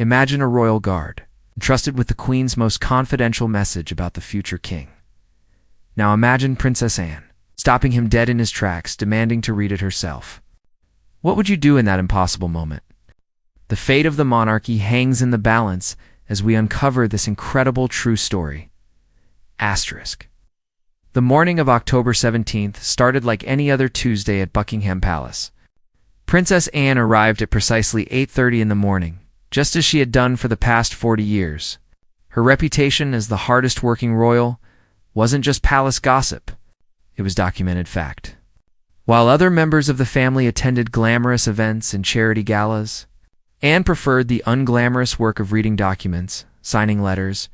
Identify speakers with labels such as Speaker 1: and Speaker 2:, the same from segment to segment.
Speaker 1: Imagine a royal guard, entrusted with the Queen's most confidential message about the future king. Now imagine Princess Anne, stopping him dead in his tracks, demanding to read it herself. What would you do in that impossible moment? The fate of the monarchy hangs in the balance as we uncover this incredible true story. Asterisk. The morning of October 17th started like any other Tuesday at Buckingham Palace. Princess Anne arrived at precisely 8:30 in the morning, just as she had done for the past 40 years. Her reputation as the hardest-working royal wasn't just palace gossip, it was documented fact. While other members of the family attended glamorous events and charity galas, Anne preferred the unglamorous work of reading documents, signing letters,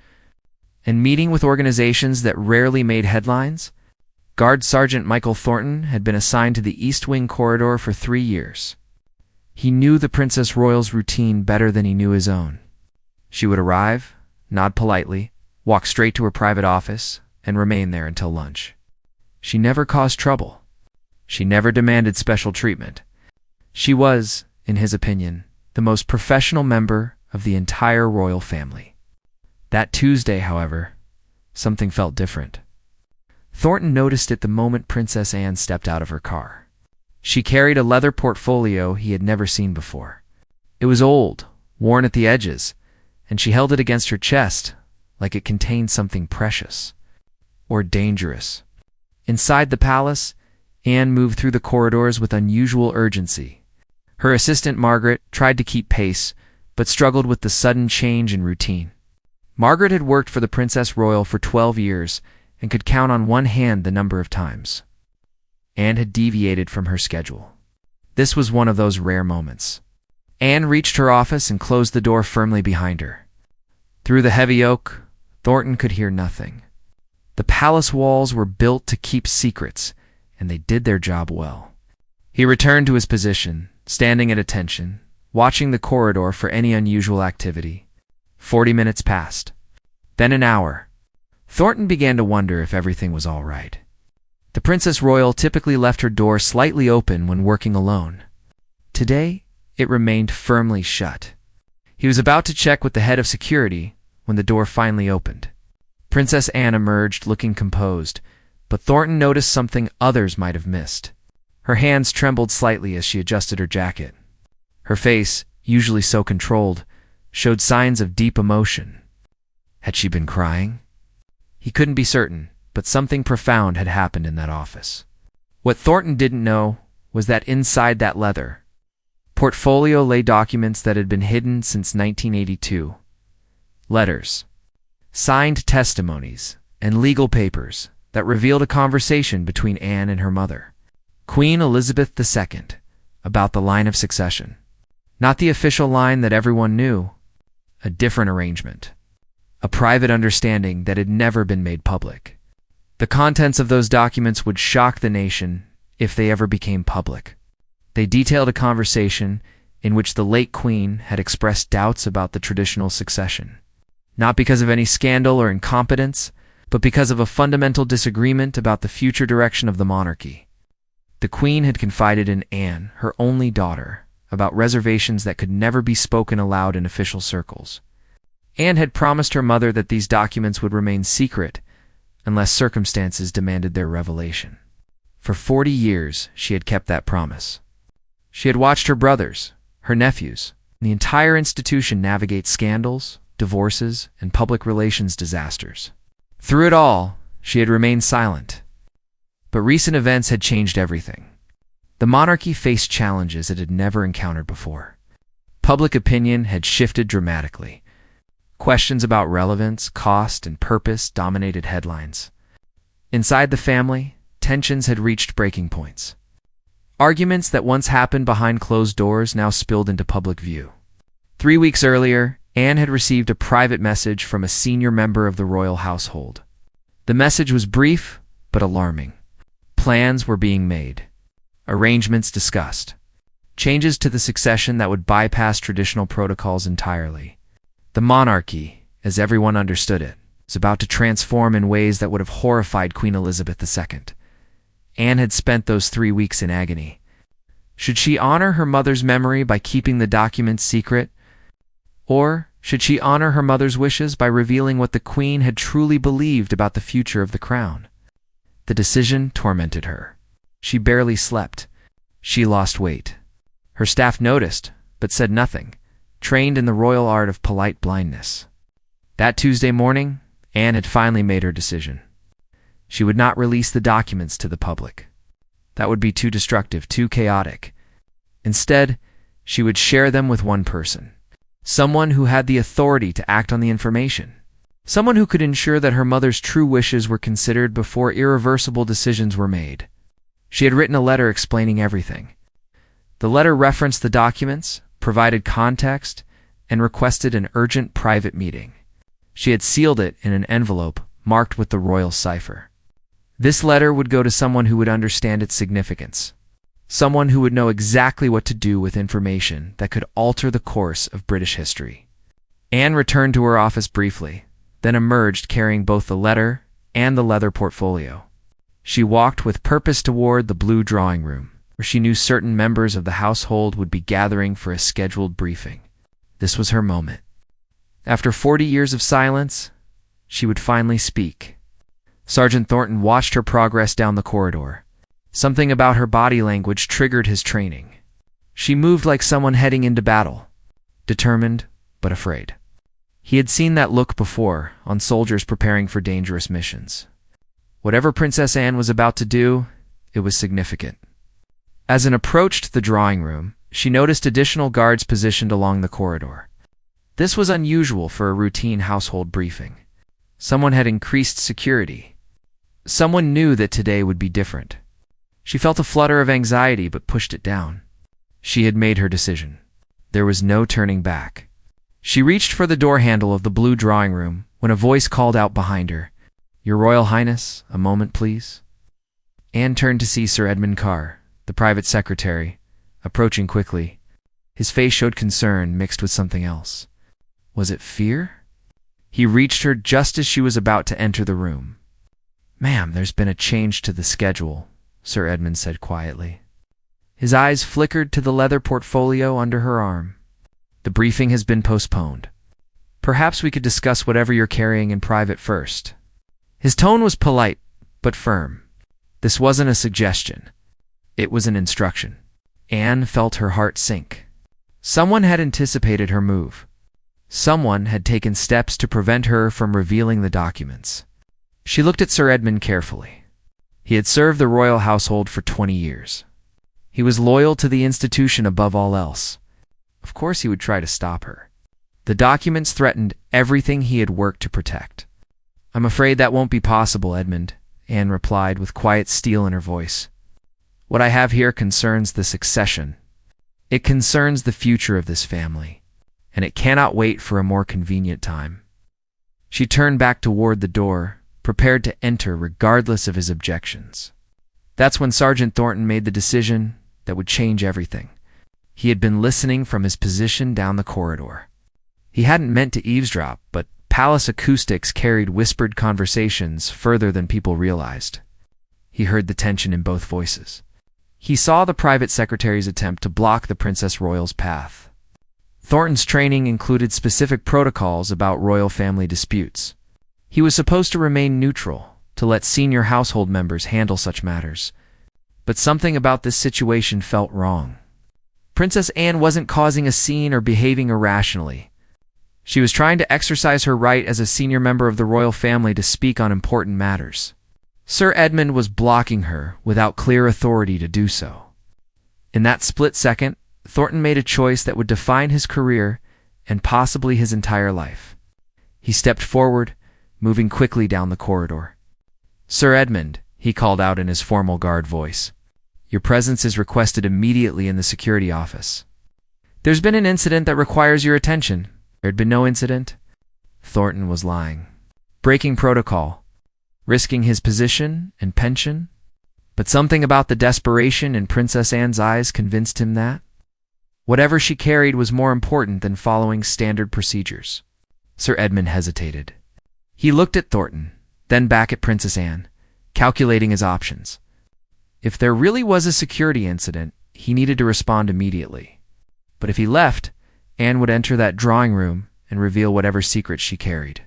Speaker 1: and meeting with organizations that rarely made headlines. Guard Sergeant Michael Thornton had been assigned to the East Wing corridor for 3 years. He knew the Princess Royal's routine better than he knew his own. She would arrive, nod politely, walk straight to her private office, and remain there until lunch. She never caused trouble. She never demanded special treatment. She was, in his opinion, the most professional member of the entire royal family. That Tuesday, however, something felt different. Thornton noticed it the moment Princess Anne stepped out of her car. She carried a leather portfolio he had never seen before. It was old, worn at the edges, and she held it against her chest like it contained something precious or dangerous. Inside the palace, Anne moved through the corridors with unusual urgency. Her assistant Margaret tried to keep pace, but struggled with the sudden change in routine. Margaret had worked for the Princess Royal for 12 years and could count on one hand the number of times Anne had deviated from her schedule. This was one of those rare moments. Anne reached her office and closed the door firmly behind her. Through the heavy oak, Thornton could hear nothing. The palace walls were built to keep secrets, and they did their job well. He returned to his position, standing at attention, watching the corridor for any unusual activity. 40 minutes passed. Then an hour. Thornton began to wonder if everything was all right. The Princess Royal typically left her door slightly open when working alone. Today, it remained firmly shut. He was about to check with the head of security when the door finally opened. Princess Anne emerged looking composed, but Thornton noticed something others might have missed. Her hands trembled slightly as she adjusted her jacket. Her face, usually so controlled, showed signs of deep emotion. Had she been crying? He couldn't be certain, but something profound had happened in that office. What Thornton didn't know was that inside that leather portfolio lay documents that had been hidden since 1982. Letters, signed testimonies, and legal papers that revealed a conversation between Anne and her mother, Queen Elizabeth II, about the line of succession. Not the official line that everyone knew, a different arrangement, a private understanding that had never been made public. The contents of those documents would shock the nation if they ever became public. They detailed a conversation in which the late Queen had expressed doubts about the traditional succession, not because of any scandal or incompetence, but because of a fundamental disagreement about the future direction of the monarchy. The Queen had confided in Anne, her only daughter, about reservations that could never be spoken aloud in official circles. Anne had promised her mother that these documents would remain secret unless circumstances demanded their revelation. For 40 years, she had kept that promise. She had watched her brothers, her nephews, and the entire institution navigate scandals, divorces, and public relations disasters. Through it all, she had remained silent. But recent events had changed everything. The monarchy faced challenges it had never encountered before. Public opinion had shifted dramatically. Questions about relevance, cost, and purpose dominated headlines. Inside the family, tensions had reached breaking points. Arguments that once happened behind closed doors now spilled into public view. 3 weeks earlier, Anne had received a private message from a senior member of the royal household. The message was brief but alarming. Plans were being made. Arrangements discussed. Changes to the succession that would bypass traditional protocols entirely. The monarchy, as everyone understood it, was about to transform in ways that would have horrified Queen Elizabeth II. Anne had spent those 3 weeks in agony. Should she honor her mother's memory by keeping the documents secret? Or should she honor her mother's wishes by revealing what the queen had truly believed about the future of the crown? The decision tormented her. She barely slept. She lost weight. Her staff noticed, but said nothing, trained in the royal art of polite blindness. That Tuesday morning, Anne had finally made her decision. She would not release the documents to the public. That would be too destructive, too chaotic. Instead, she would share them with one person. Someone who had the authority to act on the information. Someone who could ensure that her mother's true wishes were considered before irreversible decisions were made. She had written a letter explaining everything. The letter referenced the documents, provided context, and requested an urgent private meeting. She had sealed it in an envelope marked with the royal cipher. This letter would go to someone who would understand its significance. Someone who would know exactly what to do with information that could alter the course of British history. Anne returned to her office briefly, then emerged carrying both the letter and the leather portfolio. She walked with purpose toward the blue drawing room, where she knew certain members of the household would be gathering for a scheduled briefing. This was her moment. After 40 years of silence, she would finally speak. Sergeant Thornton watched her progress down the corridor. Something about her body language triggered his training. She moved like someone heading into battle, determined but afraid. He had seen that look before on soldiers preparing for dangerous missions. Whatever Princess Anne was about to do, it was significant. As Anne approached the drawing room, she noticed additional guards positioned along the corridor. This was unusual for a routine household briefing. Someone had increased security. Someone knew that today would be different. She felt a flutter of anxiety but pushed it down. She had made her decision. There was no turning back. She reached for the door handle of the blue drawing room when a voice called out behind her, "Your Royal Highness, a moment, please." Anne turned to see Sir Edmund Carr, the private secretary, approaching quickly. His face showed concern mixed with something else. Was it fear? He reached her just as she was about to enter the room. "Ma'am, there's been a change to the schedule," Sir Edmund said quietly. His eyes flickered to the leather portfolio under her arm. "The briefing has been postponed. Perhaps we could discuss whatever you're carrying in private first." His tone was polite, but firm. This wasn't a suggestion. It was an instruction. Anne felt her heart sink. Someone had anticipated her move. Someone had taken steps to prevent her from revealing the documents. She looked at Sir Edmund carefully. He had served the royal household for 20 years. He was loyal to the institution above all else. Of course he would try to stop her. The documents threatened everything he had worked to protect. "I'm afraid that won't be possible, Edmund," Anne replied with quiet steel in her voice. "What I have here concerns the succession. It concerns the future of this family, and it cannot wait for a more convenient time." She turned back toward the door, prepared to enter regardless of his objections. That's when Sergeant Thornton made the decision that would change everything. He had been listening from his position down the corridor. He hadn't meant to eavesdrop, but palace acoustics carried whispered conversations further than people realized. He heard the tension in both voices. He saw the private secretary's attempt to block the Princess Royal's path. Thornton's training included specific protocols about royal family disputes. He was supposed to remain neutral, to let senior household members handle such matters. But something about this situation felt wrong. Princess Anne wasn't causing a scene or behaving irrationally. She was trying to exercise her right as a senior member of the royal family to speak on important matters. Sir Edmund was blocking her without clear authority to do so. In that split second, Thornton made a choice that would define his career and possibly his entire life. He stepped forward, moving quickly down the corridor. "Sir Edmund," he called out in his formal guard voice, "your presence is requested immediately in the security office." "There's been an incident that requires your attention." There'd been no incident. Thornton was lying. Breaking protocol. Risking his position and pension. But something about the desperation in Princess Anne's eyes convinced him that whatever she carried was more important than following standard procedures. Sir Edmund hesitated. He looked at Thornton, then back at Princess Anne, calculating his options. If there really was a security incident, he needed to respond immediately. But if he left, Anne would enter that drawing room and reveal whatever secrets she carried.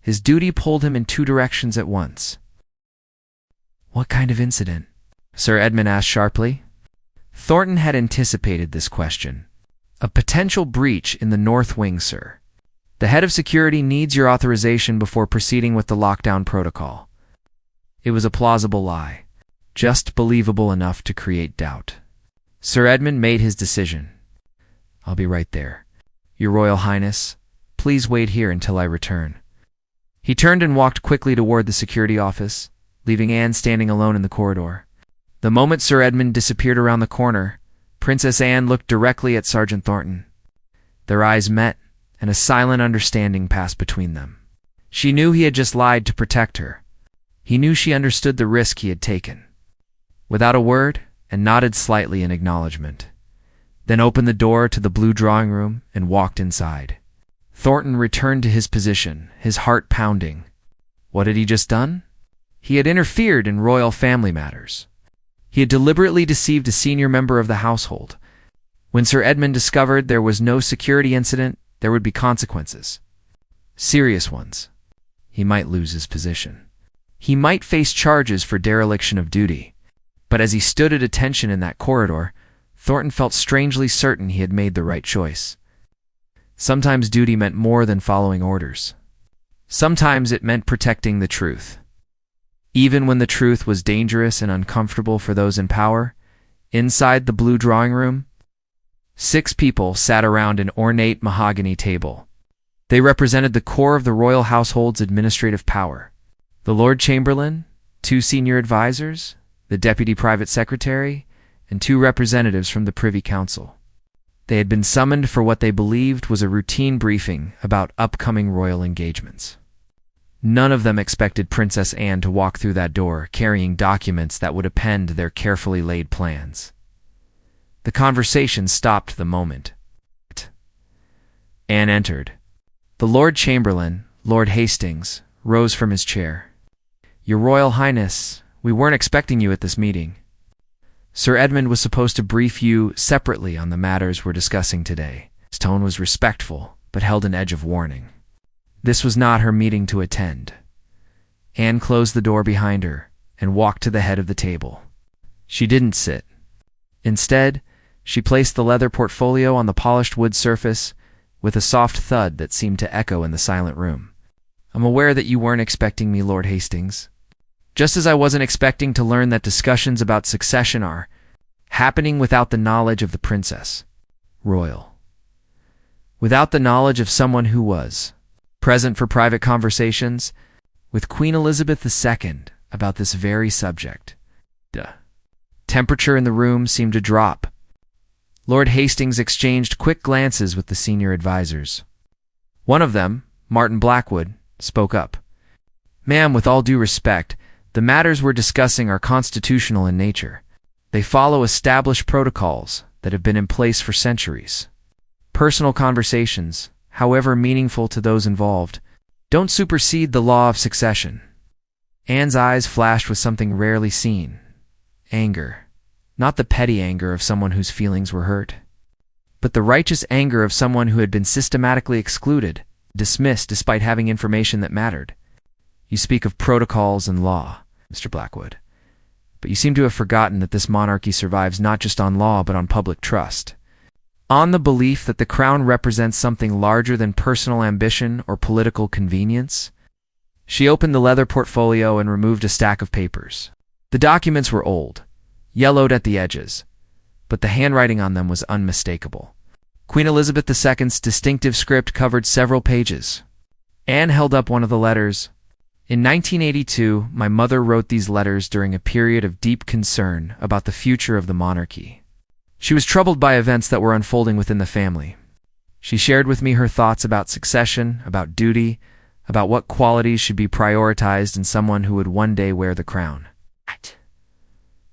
Speaker 1: His duty pulled him in two directions at once. "What kind of incident?" Sir Edmund asked sharply. Thornton had anticipated this question. "A potential breach in the North Wing, sir. The head of security needs your authorization before proceeding with the lockdown protocol." It was a plausible lie, just believable enough to create doubt. Sir Edmund made his decision. "I'll be right there. Your Royal Highness, please wait here until I return." He turned and walked quickly toward the security office, leaving Anne standing alone in the corridor. The moment Sir Edmund disappeared around the corner, Princess Anne looked directly at Sergeant Thornton. Their eyes met, and a silent understanding passed between them. She knew he had just lied to protect her. He knew she understood the risk he had taken. Without a word, Anne nodded slightly in acknowledgement, then opened the door to the blue drawing room and walked inside. Thornton returned to his position, his heart pounding. What had he just done? He had interfered in royal family matters. He had deliberately deceived a senior member of the household. When Sir Edmund discovered there was no security incident, there would be consequences. Serious ones. He might lose his position. He might face charges for dereliction of duty. But as he stood at attention in that corridor, Thornton felt strangely certain he had made the right choice. Sometimes duty meant more than following orders. Sometimes it meant protecting the truth. Even when the truth was dangerous and uncomfortable for those in power, inside the blue drawing room, 6 people sat around an ornate mahogany table. They represented the core of the royal household's administrative power. The Lord Chamberlain, 2 senior advisors, the Deputy Private Secretary, and 2 representatives from the Privy Council. They had been summoned for what they believed was a routine briefing about upcoming royal engagements. None of them expected Princess Anne to walk through that door carrying documents that would append their carefully laid plans. The conversation stopped the moment Anne entered. The Lord Chamberlain, Lord Hastings, rose from his chair. "Your Royal Highness, we weren't expecting you at this meeting. Sir Edmund was supposed to brief you separately on the matters we're discussing today." His tone was respectful, but held an edge of warning. This was not her meeting to attend. Anne closed the door behind her and walked to the head of the table. She didn't sit. Instead, she placed the leather portfolio on the polished wood surface with a soft thud that seemed to echo in the silent room. "I'm aware that you weren't expecting me, Lord Hastings. Just as I wasn't expecting to learn that discussions about succession are happening without the knowledge of the Princess Royal. Without the knowledge of someone who was present for private conversations with Queen Elizabeth II about this very subject." Temperature in the room seemed to drop. Lord Hastings exchanged quick glances with the senior advisors. One of them, Martin Blackwood, spoke up. "Ma'am, with all due respect, the matters we're discussing are constitutional in nature. They follow established protocols that have been in place for centuries. Personal conversations, however meaningful to those involved, don't supersede the law of succession." Anne's eyes flashed with something rarely seen. Anger. Not the petty anger of someone whose feelings were hurt, but the righteous anger of someone who had been systematically excluded, dismissed despite having information that mattered. "You speak of protocols and law, Mr. Blackwood, but you seem to have forgotten that this monarchy survives not just on law but on public trust. On the belief that the crown represents something larger than personal ambition or political convenience." She opened the leather portfolio and removed a stack of papers. The documents were old, yellowed at the edges, but the handwriting on them was unmistakable. Queen Elizabeth II's distinctive script covered several pages. Anne held up one of the letters. "In 1982, my mother wrote these letters during a period of deep concern about the future of the monarchy. She was troubled by events that were unfolding within the family. She shared with me her thoughts about succession, about duty, about what qualities should be prioritized in someone who would one day wear the crown."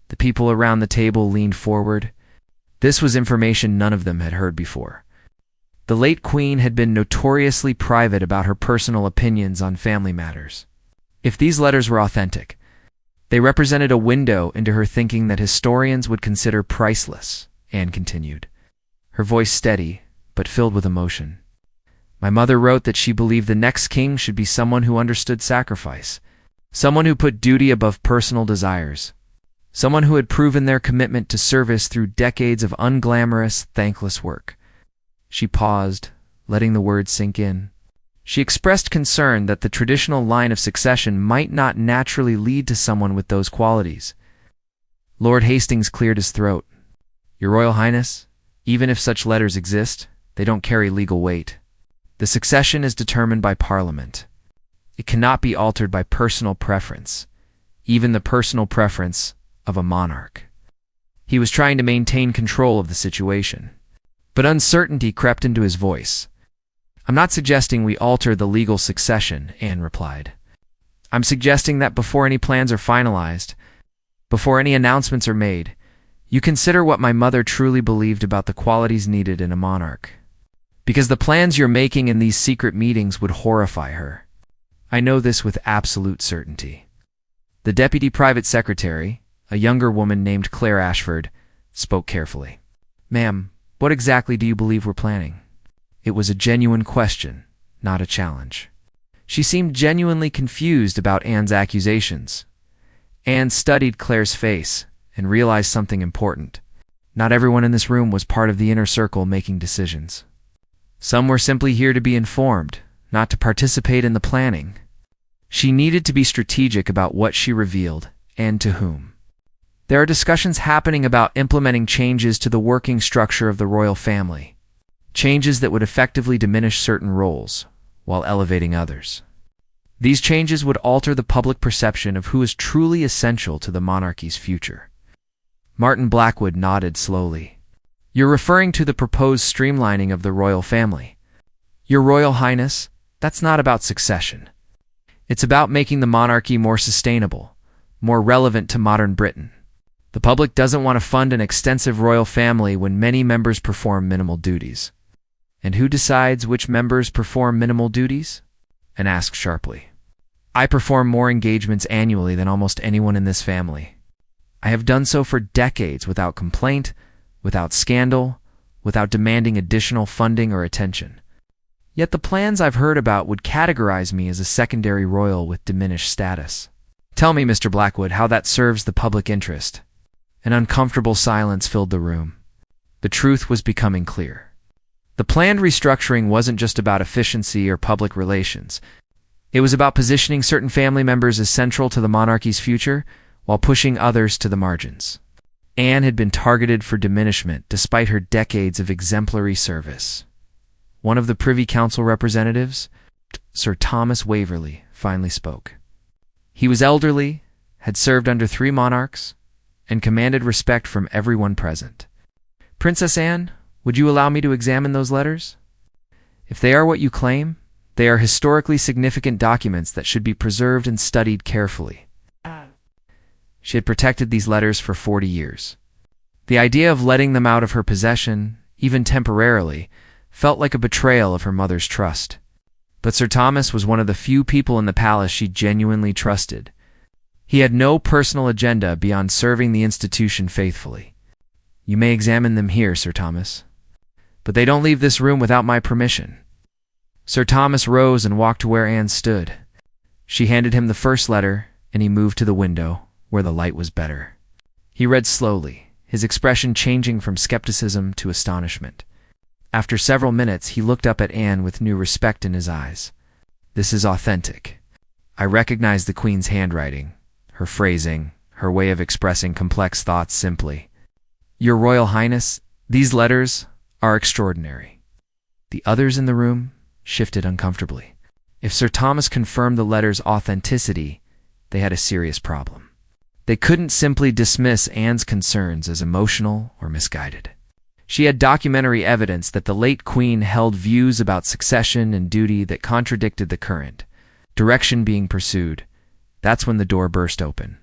Speaker 1: The people around the table leaned forward. This was information none of them had heard before. The late Queen had been notoriously private about her personal opinions on family matters. If these letters were authentic, they represented a window into her thinking that historians would consider priceless, Anne continued, her voice steady but filled with emotion. My mother wrote that she believed the next king should be someone who understood sacrifice, someone who put duty above personal desires, someone who had proven their commitment to service through decades of unglamorous, thankless work. She paused, letting the words sink in. She expressed concern that the traditional line of succession might not naturally lead to someone with those qualities. Lord Hastings cleared his throat. Your Royal Highness, even if such letters exist, they don't carry legal weight. The succession is determined by Parliament. It cannot be altered by personal preference, even the personal preference of a monarch. He was trying to maintain control of the situation, but uncertainty crept into his voice. I'm not suggesting we alter the legal succession, Anne replied. I'm suggesting that before any plans are finalized, before any announcements are made, you consider what my mother truly believed about the qualities needed in a monarch. Because the plans you're making in these secret meetings would horrify her. I know this with absolute certainty. The Deputy Private Secretary, a younger woman named Claire Ashford, spoke carefully. Ma'am, what exactly do you believe we're planning? It was a genuine question, not a challenge. She seemed genuinely confused about Anne's accusations. Anne studied Claire's face and realized something important. Not everyone in this room was part of the inner circle making decisions. Some were simply here to be informed, not to participate in the planning. She needed to be strategic about what she revealed and to whom. There are discussions happening about implementing changes to the working structure of the royal family. Changes that would effectively diminish certain roles, while elevating others. These changes would alter the public perception of who is truly essential to the monarchy's future. Martin Blackwood nodded slowly. You're referring to the proposed streamlining of the royal family. Your Royal Highness, that's not about succession. It's about making the monarchy more sustainable, more relevant to modern Britain. The public doesn't want to fund an extensive royal family when many members perform minimal duties. And who decides which members perform minimal duties? Anne asked sharply. I perform more engagements annually than almost anyone in this family. I have done so for decades without complaint, without scandal, without demanding additional funding or attention. Yet the plans I've heard about would categorize me as a secondary royal with diminished status. Tell me, Mr. Blackwood, how that serves the public interest. An uncomfortable silence filled the room. The truth was becoming clear. The planned restructuring wasn't just about efficiency or public relations. It was about positioning certain family members as central to the monarchy's future while pushing others to the margins. Anne had been targeted for diminishment despite her decades of exemplary service. One of the Privy Council representatives, Sir Thomas Waverley, finally spoke. He was elderly, had served under 3 monarchs, and commanded respect from everyone present. Princess Anne, would you allow me to examine those letters? If they are what you claim, they are historically significant documents that should be preserved and studied carefully. She had protected these letters for 40 years. The idea of letting them out of her possession, even temporarily, felt like a betrayal of her mother's trust. But Sir Thomas was one of the few people in the palace she genuinely trusted. He had no personal agenda beyond serving the institution faithfully. You may examine them here, Sir Thomas. But they don't leave this room without my permission. Sir Thomas rose and walked to where Anne stood. She handed him the first letter, and he moved to the window, where the light was better. He read slowly, his expression changing from skepticism to astonishment. After several minutes, he looked up at Anne with new respect in his eyes. This is authentic. I recognize the Queen's handwriting, her phrasing, her way of expressing complex thoughts simply. Your Royal Highness, these letters are extraordinary. The others in the room shifted uncomfortably. If Sir Thomas confirmed the letters' authenticity, they had a serious problem. They couldn't simply dismiss Anne's concerns as emotional or misguided. She had documentary evidence that the late Queen held views about succession and duty that contradicted the current direction being pursued. That's when the door burst open.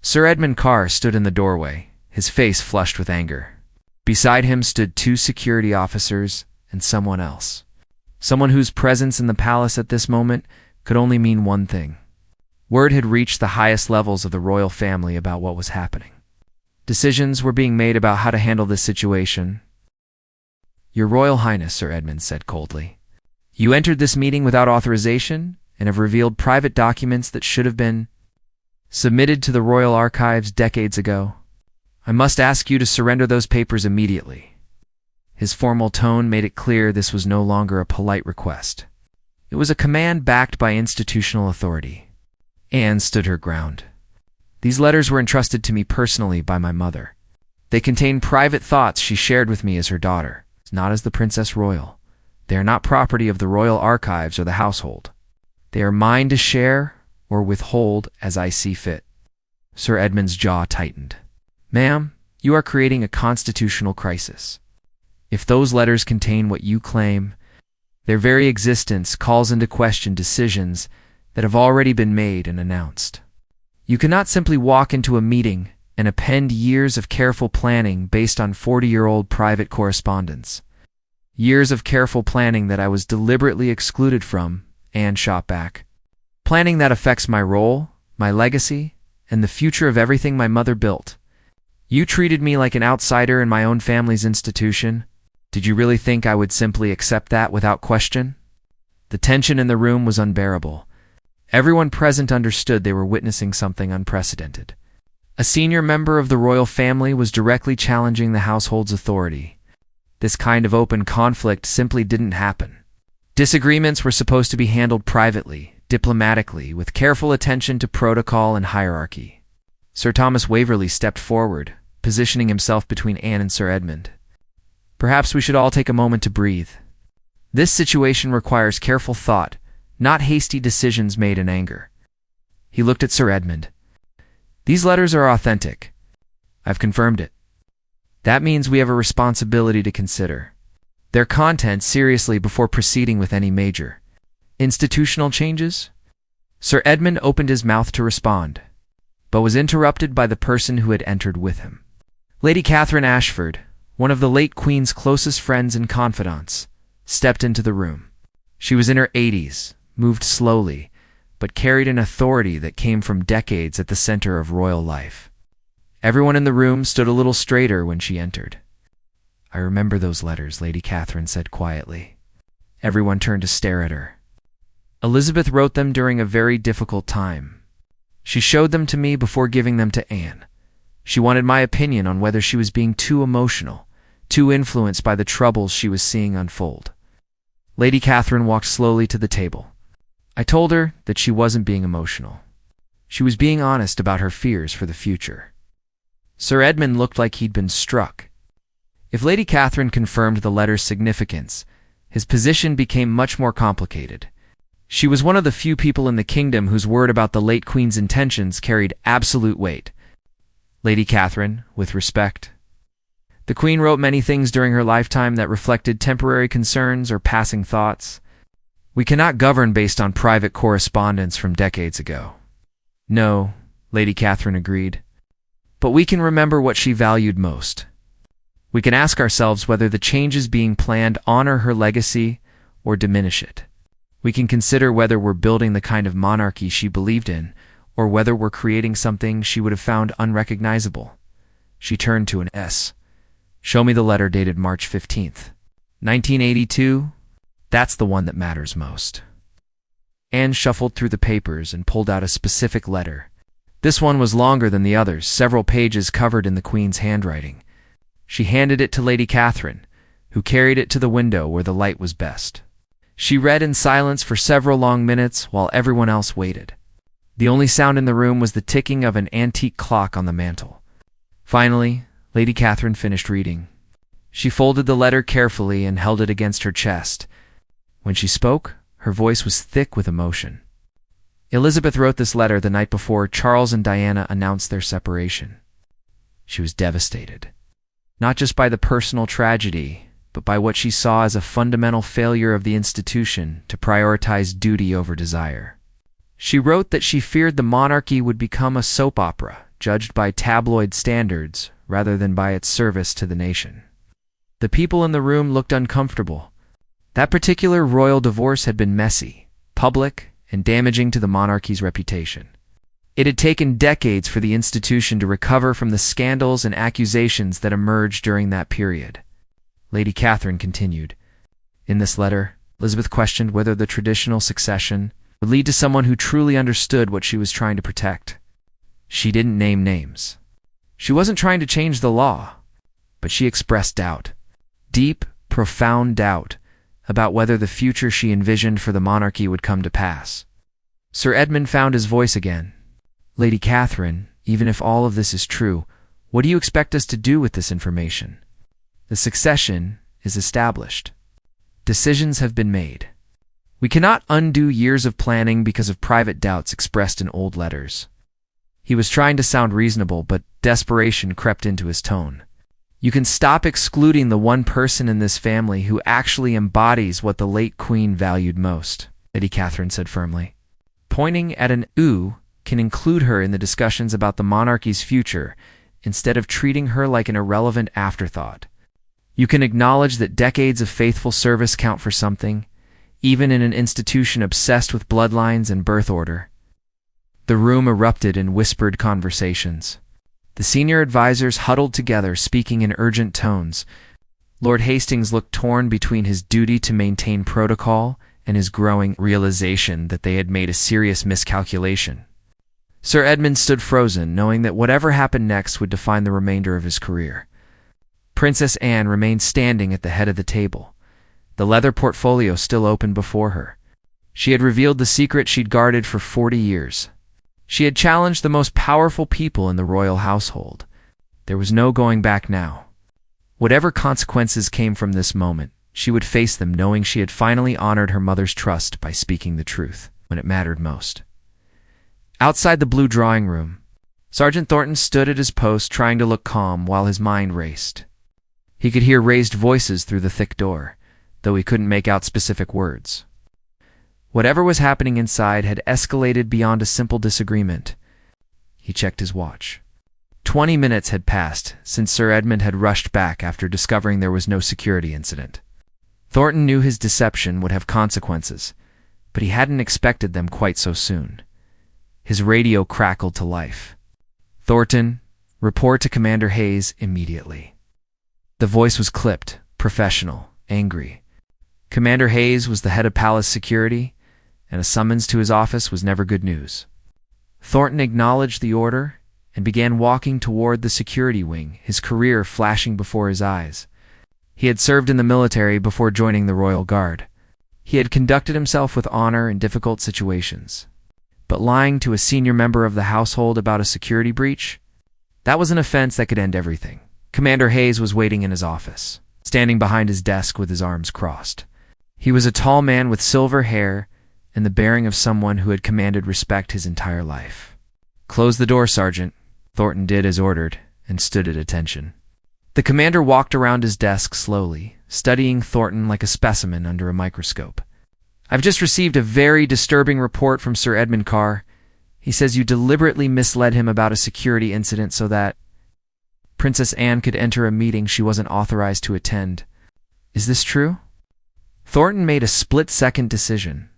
Speaker 1: Sir Edmund Carr stood in the doorway, his face flushed with anger. Beside him stood 2 security officers and someone else. Someone whose presence in the palace at this moment could only mean one thing. Word had reached the highest levels of the royal family about what was happening. Decisions were being made about how to handle this situation. "Your Royal Highness," Sir Edmund said coldly. "You entered this meeting without authorization and have revealed private documents that should have been submitted to the royal archives decades ago. I must ask you to surrender those papers immediately." His formal tone made it clear this was no longer a polite request. It was a command backed by institutional authority. Anne stood her ground. "These letters were entrusted to me personally by my mother. They contain private thoughts she shared with me as her daughter, not as the Princess Royal. They are not property of the royal archives or the household. They are mine to share or withhold as I see fit." Sir Edmund's jaw tightened. "Ma'am, you are creating a constitutional crisis. If those letters contain what you claim, their very existence calls into question decisions that have already been made and announced. You cannot simply walk into a meeting and append years of careful planning based on 40-year-old private correspondence. Years of careful planning that I was deliberately excluded from," Anne shot back. "Planning that affects my role, my legacy, and the future of everything my mother built. You treated me like an outsider in my own family's institution. Did you really think I would simply accept that without question?" The tension in the room was unbearable. Everyone present understood they were witnessing something unprecedented. A senior member of the royal family was directly challenging the household's authority. This kind of open conflict simply didn't happen. Disagreements were supposed to be handled privately, diplomatically, with careful attention to protocol and hierarchy. Sir Thomas Waverley stepped forward, positioning himself between Anne and Sir Edmund. "Perhaps we should all take a moment to breathe. This situation requires careful thought, not hasty decisions made in anger." He looked at Sir Edmund. "These letters are authentic. I've confirmed it. That means we have a responsibility to consider their content seriously before proceeding with any major institutional changes." Sir Edmund opened his mouth to respond, but was interrupted by the person who had entered with him. Lady Catherine Ashford, one of the late Queen's closest friends and confidants, stepped into the room. She was in her 80s, moved slowly, but carried an authority that came from decades at the center of royal life. Everyone in the room stood a little straighter when she entered. "I remember those letters," Lady Catherine said quietly. Everyone turned to stare at her. "Elizabeth wrote them during a very difficult time. She showed them to me before giving them to Anne. She wanted my opinion on whether she was being too emotional, too influenced by the troubles she was seeing unfold." Lady Catherine walked slowly to the table. "I told her that she wasn't being emotional. She was being honest about her fears for the future." Sir Edmund looked like he'd been struck. If Lady Catherine confirmed the letter's significance, his position became much more complicated. She was one of the few people in the kingdom whose word about the late Queen's intentions carried absolute weight. "Lady Catherine, with respect, the Queen wrote many things during her lifetime that reflected temporary concerns or passing thoughts. We cannot govern based on private correspondence from decades ago." "No," Lady Catherine agreed. "But we can remember what she valued most. We can ask ourselves whether the changes being planned honor her legacy or diminish it. We can consider whether we're building the kind of monarchy she believed in, or whether we're creating something she would have found unrecognizable." She turned to an S. "Show me the letter dated March 15th. 1982. That's the one that matters most." Anne shuffled through the papers and pulled out a specific letter. This one was longer than the others, several pages covered in the Queen's handwriting. She handed it to Lady Catherine, who carried it to the window where the light was best. She read in silence for several long minutes while everyone else waited. The only sound in the room was the ticking of an antique clock on the mantel. Finally, Lady Catherine finished reading. She folded the letter carefully and held it against her chest. When she spoke, her voice was thick with emotion. "Elizabeth wrote this letter the night before Charles and Diana announced their separation. She was devastated, not just by the personal tragedy, but by what she saw as a fundamental failure of the institution to prioritize duty over desire. She wrote that she feared the monarchy would become a soap opera, judged by tabloid standards rather than by its service to the nation." The people in the room looked uncomfortable. That particular royal divorce had been messy, public, and damaging to the monarchy's reputation. It had taken decades for the institution to recover from the scandals and accusations that emerged during that period. Lady Catherine continued. In this letter, Elizabeth questioned whether the traditional succession would lead to someone who truly understood what she was trying to protect. She didn't name names. She wasn't trying to change the law, but she expressed doubt. Deep, profound doubt about whether the future she envisioned for the monarchy would come to pass. Sir Edmund found his voice again. Lady Catherine, even if all of this is true, what do you expect us to do with this information? The succession is established. Decisions have been made. We cannot undo years of planning because of private doubts expressed in old letters. He was trying to sound reasonable, but desperation crept into his tone. You can stop excluding the one person in this family who actually embodies what the late Queen valued most, Lady Catherine said firmly. Pointing at an "ooh" can include her in the discussions about the monarchy's future instead of treating her like an irrelevant afterthought. You can acknowledge that decades of faithful service count for something, even in an institution obsessed with bloodlines and birth order. The room erupted in whispered conversations. The senior advisors huddled together, speaking in urgent tones. Lord Hastings looked torn between his duty to maintain protocol and his growing realization that they had made a serious miscalculation. Sir Edmund stood frozen, knowing that whatever happened next would define the remainder of his career. Princess Anne remained standing at the head of the table, the leather portfolio still open before her. She had revealed the secret she'd guarded for 40 years. She had challenged the most powerful people in the royal household. There was no going back now. Whatever consequences came from this moment, she would face them knowing she had finally honored her mother's trust by speaking the truth when it mattered most. Outside the blue drawing room, Sergeant Thornton stood at his post trying to look calm while his mind raced. He could hear raised voices through the thick door, though he couldn't make out specific words. Whatever was happening inside had escalated beyond a simple disagreement. He checked his watch. 20 minutes had passed since Sir Edmund had rushed back after discovering there was no security incident. Thornton knew his deception would have consequences, but he hadn't expected them quite so soon. His radio crackled to life. "Thornton, report to Commander Hayes immediately." The voice was clipped, professional, angry. Commander Hayes was the head of palace security, and a summons to his office was never good news. Thornton acknowledged the order and began walking toward the security wing, his career flashing before his eyes. He had served in the military before joining the Royal Guard. He had conducted himself with honor in difficult situations. But lying to a senior member of the household about a security breach? That was an offense that could end everything. Commander Hayes was waiting in his office, standing behind his desk with his arms crossed. He was a tall man with silver hair and the bearing of someone who had commanded respect his entire life. "Close the door, Sergeant." Thornton did as ordered and stood at attention. The commander walked around his desk slowly, studying Thornton like a specimen under a microscope. "I've just received a very disturbing report from Sir Edmund Carr. He says you deliberately misled him about a security incident so that Princess Anne could enter a meeting she wasn't authorized to attend. Is this true?" Thornton made a split-second decision.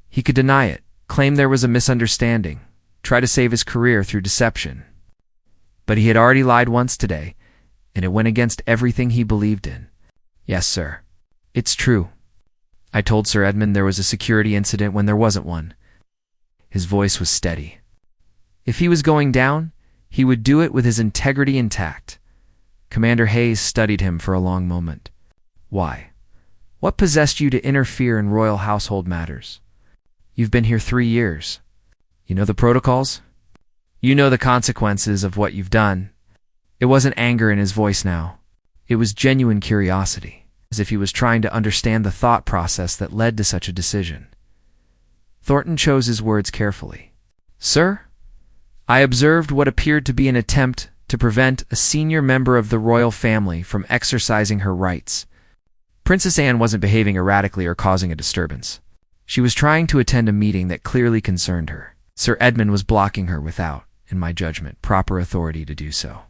Speaker 1: He could deny it, claim there was a misunderstanding, try to save his career through deception. But he had already lied once today, and it went against everything he believed in. "Yes, sir. It's true. I told Sir Edmund there was a security incident when there wasn't one." His voice was steady. If he was going down, he would do it with his integrity intact. Commander Hayes studied him for a long moment. "Why? What possessed you to interfere in royal household matters? You've been here 3 years. You know the protocols? You know the consequences of what you've done." It wasn't anger in his voice now. It was genuine curiosity, as if he was trying to understand the thought process that led to such a decision. Thornton chose his words carefully. "Sir, I observed what appeared to be an attempt to prevent a senior member of the royal family from exercising her rights. Princess Anne wasn't behaving erratically or causing a disturbance. She was trying to attend a meeting that clearly concerned her. Sir Edmund was blocking her without, in my judgment, proper authority to do so.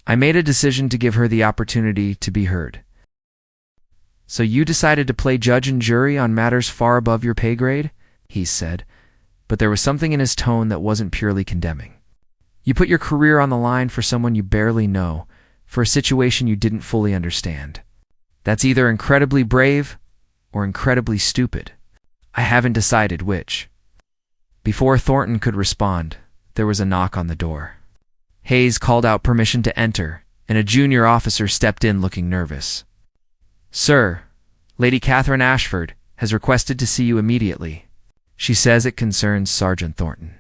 Speaker 1: I made a decision to give her the opportunity to be heard." "So you decided to play judge and jury on matters far above your pay grade?" he said, but there was something in his tone that wasn't purely condemning. "You put your career on the line for someone you barely know, for a situation you didn't fully understand." That's either incredibly brave or incredibly stupid. I haven't decided which. Before Thornton could respond, there was a knock on the door. Hayes called out permission to enter, and a junior officer stepped in looking nervous. "Sir, Lady Catherine Ashford has requested to see you immediately. She says it concerns Sergeant Thornton."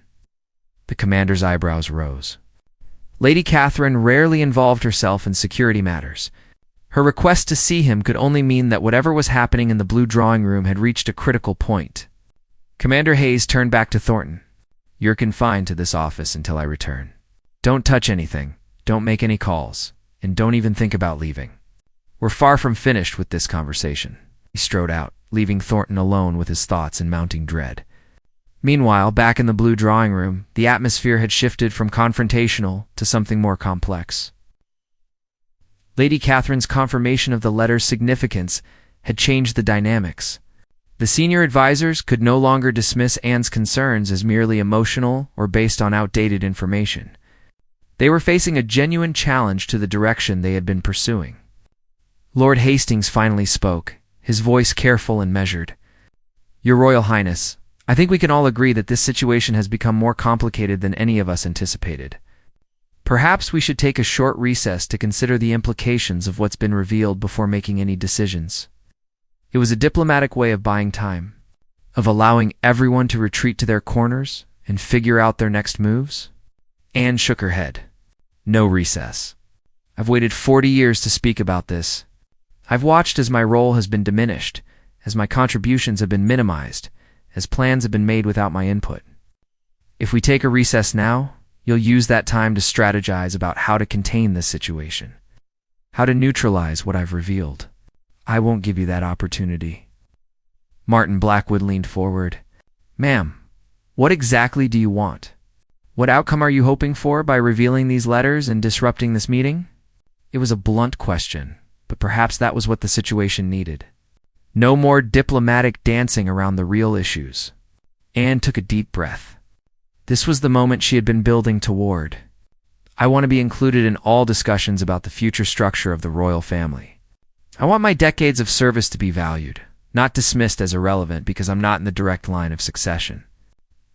Speaker 1: The commander's eyebrows rose. Lady Catherine rarely involved herself in security matters. Her request to see him could only mean that whatever was happening in the blue drawing room had reached a critical point. Commander Hayes turned back to Thornton. "You're confined to this office until I return. Don't touch anything, don't make any calls, and don't even think about leaving. We're far from finished with this conversation." He strode out, leaving Thornton alone with his thoughts and mounting dread. Meanwhile, back in the blue drawing room, the atmosphere had shifted from confrontational to something more complex. Lady Catherine's confirmation of the letter's significance had changed the dynamics. The senior advisors could no longer dismiss Anne's concerns as merely emotional or based on outdated information. They were facing a genuine challenge to the direction they had been pursuing. Lord Hastings finally spoke, his voice careful and measured. "Your Royal Highness, I think we can all agree that this situation has become more complicated than any of us anticipated. Perhaps we should take a short recess to consider the implications of what's been revealed before making any decisions." It was a diplomatic way of buying time, of allowing everyone to retreat to their corners and figure out their next moves. Anne shook her head. "No recess. I've waited 40 years to speak about this. I've watched as my role has been diminished, as my contributions have been minimized, as plans have been made without my input. If we take a recess now, you'll use that time to strategize about how to contain this situation, how to neutralize what I've revealed. I won't give you that opportunity." Martin Blackwood leaned forward. "Ma'am, what exactly do you want? What outcome are you hoping for by revealing these letters and disrupting this meeting?" It was a blunt question, but perhaps that was what the situation needed. No more diplomatic dancing around the real issues. Anne took a deep breath. This was the moment she had been building toward. "I want to be included in all discussions about the future structure of the royal family. I want my decades of service to be valued, not dismissed as irrelevant because I'm not in the direct line of succession.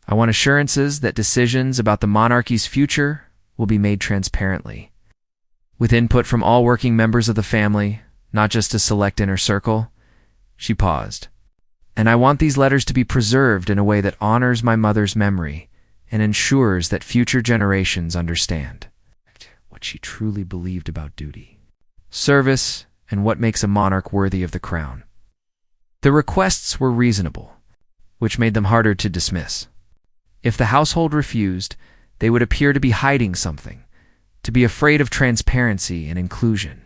Speaker 1: I want assurances that decisions about the monarchy's future will be made transparently, with input from all working members of the family, not just a select inner circle." She paused. "And I want these letters to be preserved in a way that honors my mother's memory and ensures that future generations understand what she truly believed about duty, service, and what makes a monarch worthy of the crown." The requests were reasonable, which made them harder to dismiss. If the household refused, they would appear to be hiding something, to be afraid of transparency and inclusion.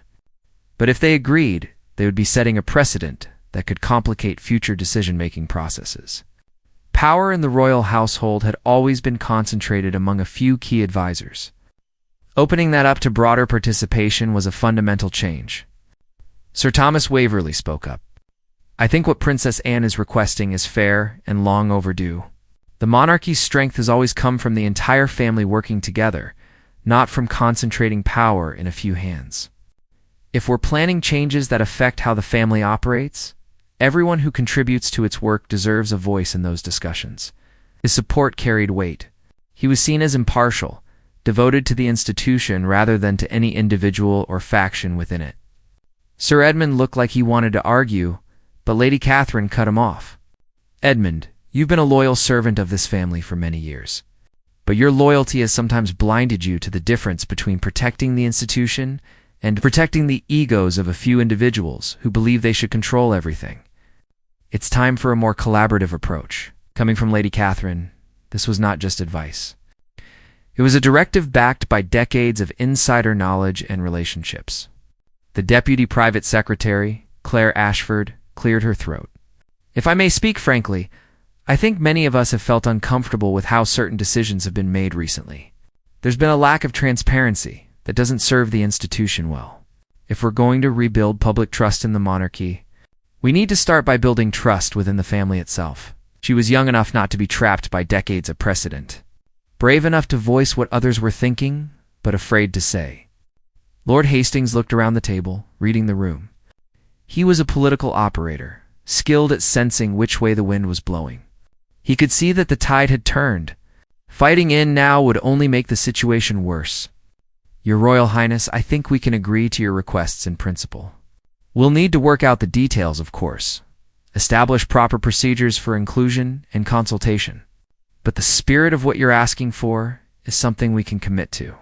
Speaker 1: But if they agreed, they would be setting a precedent that could complicate future decision-making processes. Power in the royal household had always been concentrated among a few key advisors. Opening that up to broader participation was a fundamental change. Sir Thomas Waverley spoke up. "I think what Princess Anne is requesting is fair and long overdue. The monarchy's strength has always come from the entire family working together, not from concentrating power in a few hands. If we're planning changes that affect how the family operates, everyone who contributes to its work deserves a voice in those discussions." His support carried weight. He was seen as impartial, devoted to the institution rather than to any individual or faction within it. Sir Edmund looked like he wanted to argue, but Lady Catherine cut him off. "Edmund, you've been a loyal servant of this family for many years, but your loyalty has sometimes blinded you to the difference between protecting the institution and protecting the egos of a few individuals who believe they should control everything. It's time for a more collaborative approach." Coming from Lady Catherine, this was not just advice. It was a directive backed by decades of insider knowledge and relationships. The Deputy Private Secretary, Claire Ashford, cleared her throat. "If I may speak frankly, I think many of us have felt uncomfortable with how certain decisions have been made recently. There's been a lack of transparency that doesn't serve the institution well. If we're going to rebuild public trust in the monarchy, we need to start by building trust within the family itself." She was young enough not to be trapped by decades of precedent, brave enough to voice what others were thinking, but afraid to say. Lord Hastings looked around the table, reading the room. He was a political operator, skilled at sensing which way the wind was blowing. He could see that the tide had turned. Fighting in now would only make the situation worse. Your Royal Highness, I think we can agree to your requests in principle. We'll need to work out the details, of course. Establish proper procedures for inclusion and consultation. But the spirit of what you're asking for is something we can commit to.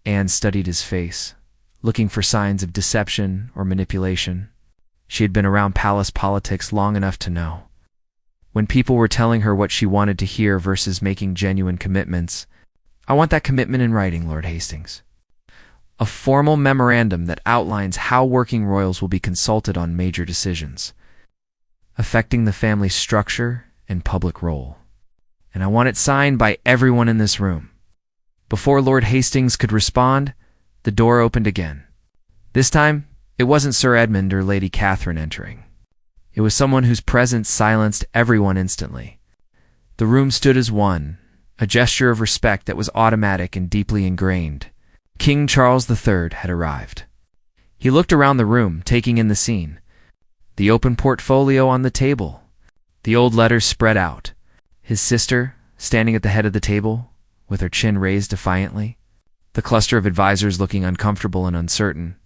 Speaker 1: Anne studied his face, looking for signs of deception or manipulation. She had been around palace politics long enough to know. When people were telling her what she wanted to hear versus making genuine commitments, I want that commitment in writing, Lord Hastings. A formal memorandum that outlines how working royals will be consulted on major decisions, affecting the family's structure and public role. And I want it signed by everyone in this room. Before Lord Hastings could respond, the door opened again. This time, it wasn't Sir Edmund or Lady Catherine entering. It was someone whose presence silenced everyone instantly. The room stood as one, a gesture of respect that was automatic and deeply ingrained. King Charles III had arrived. He looked around the room, taking in the scene. The open portfolio on the table, the old letters spread out, his sister standing at the head of the table, with her chin raised defiantly, the cluster of advisors looking uncomfortable and uncertain,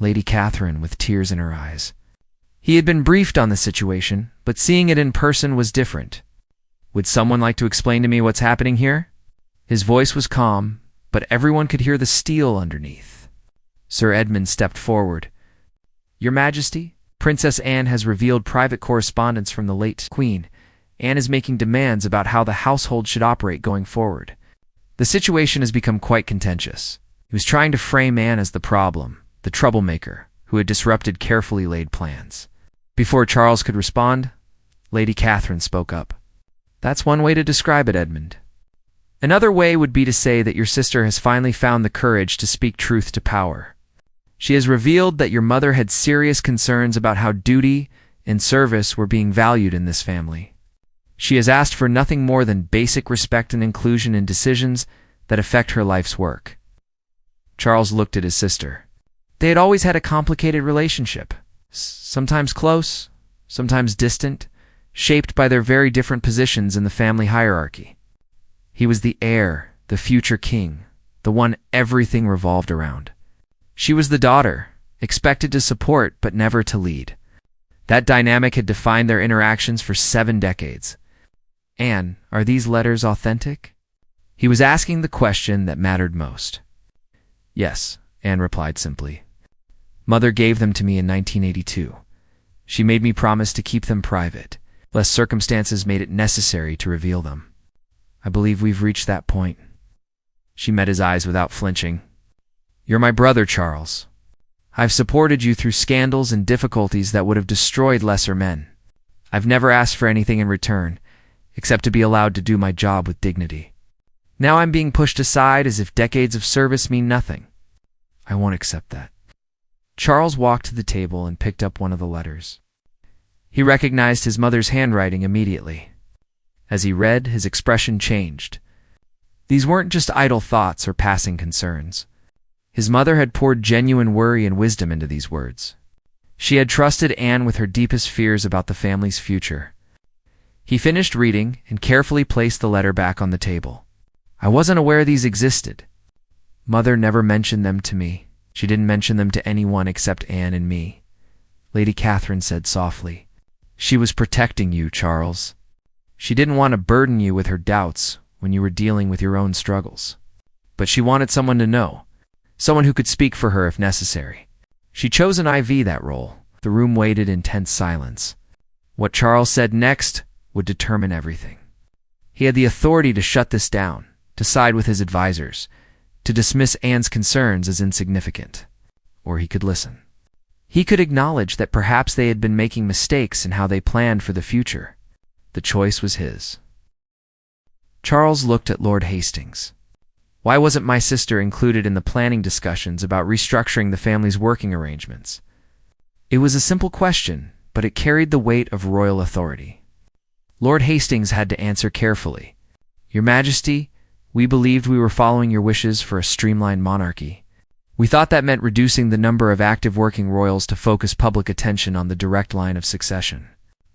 Speaker 1: Lady Catherine with tears in her eyes. He had been briefed on the situation, but seeing it in person was different. Would someone like to explain to me what's happening here? His voice was calm, but everyone could hear the steel underneath. Sir Edmund stepped forward. Your Majesty, Princess Anne has revealed private correspondence from the late Queen. Anne is making demands about how the household should operate going forward. The situation has become quite contentious. He was trying to frame Anne as the problem, the troublemaker, who had disrupted carefully laid plans. Before Charles could respond, Lady Catherine spoke up. That's one way to describe it, Edmund. Another way would be to say that your sister has finally found the courage to speak truth to power. She has revealed that your mother had serious concerns about how duty and service were being valued in this family. She has asked for nothing more than basic respect and inclusion in decisions that affect her life's work. Charles looked at his sister. They had always had a complicated relationship, sometimes close, sometimes distant, shaped by their very different positions in the family hierarchy. He was the heir, the future king, the one everything revolved around. She was the daughter, expected to support but never to lead. That dynamic had defined their interactions for 7 decades. Anne, are these letters authentic? He was asking the question that mattered most. Yes, Anne replied simply. Mother gave them to me in 1982. She made me promise to keep them private, lest circumstances made it necessary to reveal them. I believe we've reached that point. She met his eyes without flinching. You're my brother, Charles. I've supported you through scandals and difficulties that would have destroyed lesser men. I've never asked for anything in return, except to be allowed to do my job with dignity. Now I'm being pushed aside as if decades of service mean nothing. I won't accept that. Charles walked to the table and picked up one of the letters. He recognized his mother's handwriting immediately. As he read, his expression changed. These weren't just idle thoughts or passing concerns. His mother had poured genuine worry and wisdom into these words. She had trusted Anne with her deepest fears about the family's future. He finished reading and carefully placed the letter back on the table. I wasn't aware these existed. Mother never mentioned them to me. She didn't mention them to anyone except Anne and me. Lady Catherine said softly. She was protecting you, Charles. She didn't want to burden you with her doubts when you were dealing with your own struggles. But she wanted someone to know, someone who could speak for her if necessary. She chose an IV that role. The room waited in tense silence. What Charles said next would determine everything. He had the authority to shut this down, to side with his advisors, to dismiss Anne's concerns as insignificant. Or he could listen. He could acknowledge that perhaps they had been making mistakes in how they planned for the future. The choice was his. Charles looked at Lord Hastings. Why wasn't my sister included in the planning discussions about restructuring the family's working arrangements? It was a simple question, but it carried the weight of royal authority. Lord Hastings had to answer carefully. Your Majesty, we believed we were following your wishes for a streamlined monarchy. We thought that meant reducing the number of active working royals to focus public attention on the direct line of succession.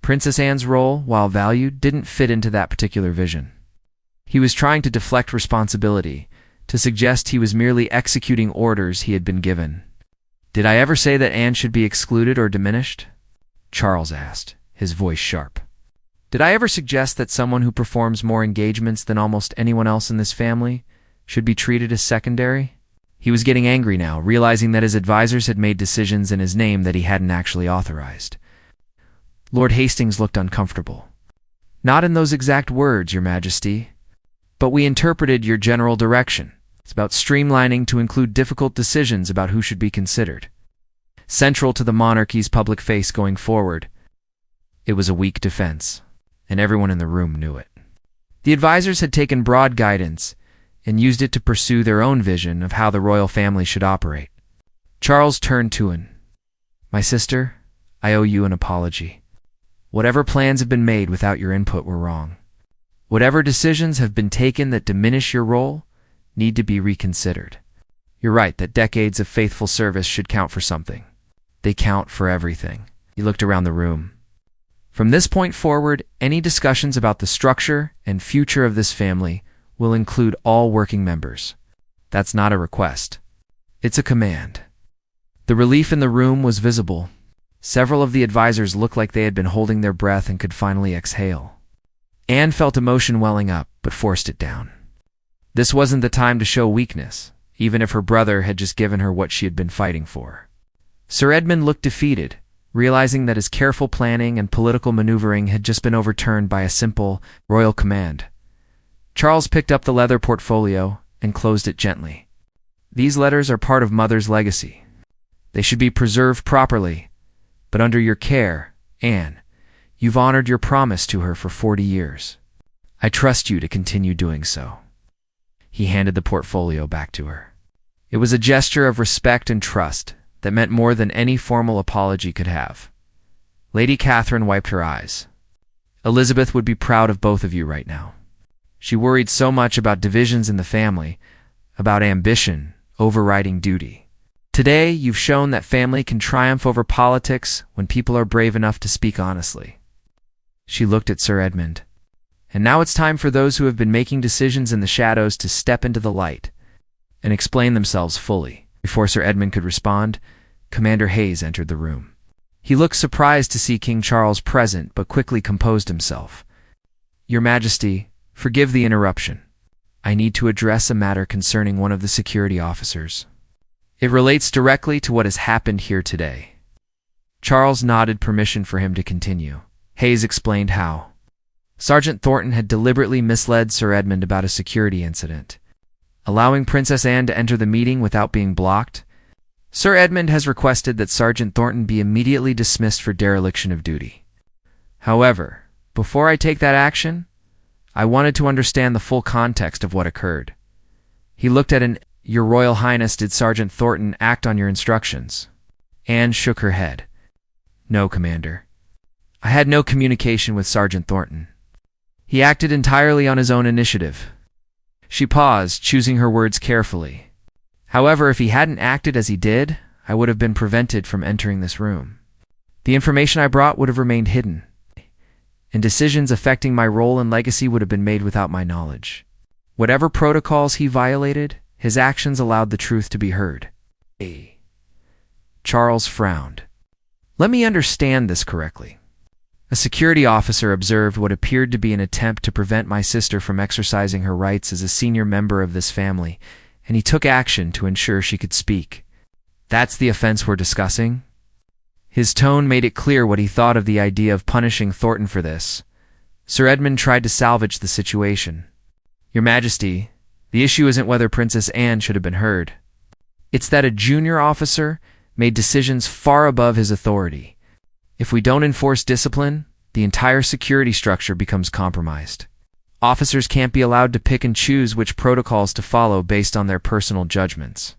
Speaker 1: Princess Anne's role, while valued, didn't fit into that particular vision. He was trying to deflect responsibility, to suggest he was merely executing orders he had been given. "Did I ever say that Anne should be excluded or diminished?" Charles asked, his voice sharp. "Did I ever suggest that someone who performs more engagements than almost anyone else in this family should be treated as secondary?" He was getting angry now, realizing that his advisors had made decisions in his name that he hadn't actually authorized. Lord Hastings looked uncomfortable. "Not in those exact words, Your Majesty. But we interpreted your general direction. It's about streamlining to include difficult decisions about who should be considered. Central to the monarchy's public face going forward." It was a weak defense, and everyone in the room knew it. The advisors had taken broad guidance and used it to pursue their own vision of how the royal family should operate. Charles turned to Anne. "My sister, I owe you an apology. Whatever plans have been made without your input were wrong. Whatever decisions have been taken that diminish your role need to be reconsidered. You're right that decades of faithful service should count for something. They count for everything." He looked around the room. "From this point forward, any discussions about the structure and future of this family will include all working members. That's not a request. It's a command." The relief in the room was visible. Several of the advisors looked like they had been holding their breath and could finally exhale. Anne felt emotion welling up, but forced it down. This wasn't the time to show weakness, even if her brother had just given her what she had been fighting for. Sir Edmund looked defeated, realizing that his careful planning and political maneuvering had just been overturned by a simple, royal command. Charles picked up the leather portfolio and closed it gently. "These letters are part of Mother's legacy. They should be preserved properly, but under your care, Anne. You've honored your promise to her for 40 years. I trust you to continue doing so." He handed the portfolio back to her. It was a gesture of respect and trust that meant more than any formal apology could have. Lady Catherine wiped her eyes. "Elizabeth would be proud of both of you right now. She worried so much about divisions in the family, about ambition overriding duty. Today, you've shown that family can triumph over politics when people are brave enough to speak honestly." She looked at Sir Edmund. "And now it's time for those who have been making decisions in the shadows to step into the light and explain themselves fully." Before Sir Edmund could respond, Commander Hayes entered the room. He looked surprised to see King Charles present, but quickly composed himself. "Your Majesty, forgive the interruption. I need to address a matter concerning one of the security officers. It relates directly to what has happened here today." Charles nodded permission for him to continue. Hayes explained how. Sergeant Thornton had deliberately misled Sir Edmund about a security incident, allowing Princess Anne to enter the meeting without being blocked. Sir Edmund has requested that Sergeant Thornton be immediately dismissed for dereliction of duty. However, before I take that action, I wanted to understand the full context of what occurred. He looked at Anne. "Your Royal Highness, did Sergeant Thornton act on your instructions?" Anne shook her head. "No, Commander. I had no communication with Sergeant Thornton. He acted entirely on his own initiative." She paused, choosing her words carefully. "However, if he hadn't acted as he did, I would have been prevented from entering this room. The information I brought would have remained hidden, and decisions affecting my role and legacy would have been made without my knowledge. Whatever protocols he violated, his actions allowed the truth to be heard." Charles frowned. "Let me understand this correctly. A security officer observed what appeared to be an attempt to prevent my sister from exercising her rights as a senior member of this family, and he took action to ensure she could speak. That's the offense we're discussing?" His tone made it clear what he thought of the idea of punishing Thornton for this. Sir Edmund tried to salvage the situation. "Your Majesty, the issue isn't whether Princess Anne should have been heard. It's that a junior officer made decisions far above his authority. If we don't enforce discipline, the entire security structure becomes compromised. Officers can't be allowed to pick and choose which protocols to follow based on their personal judgments."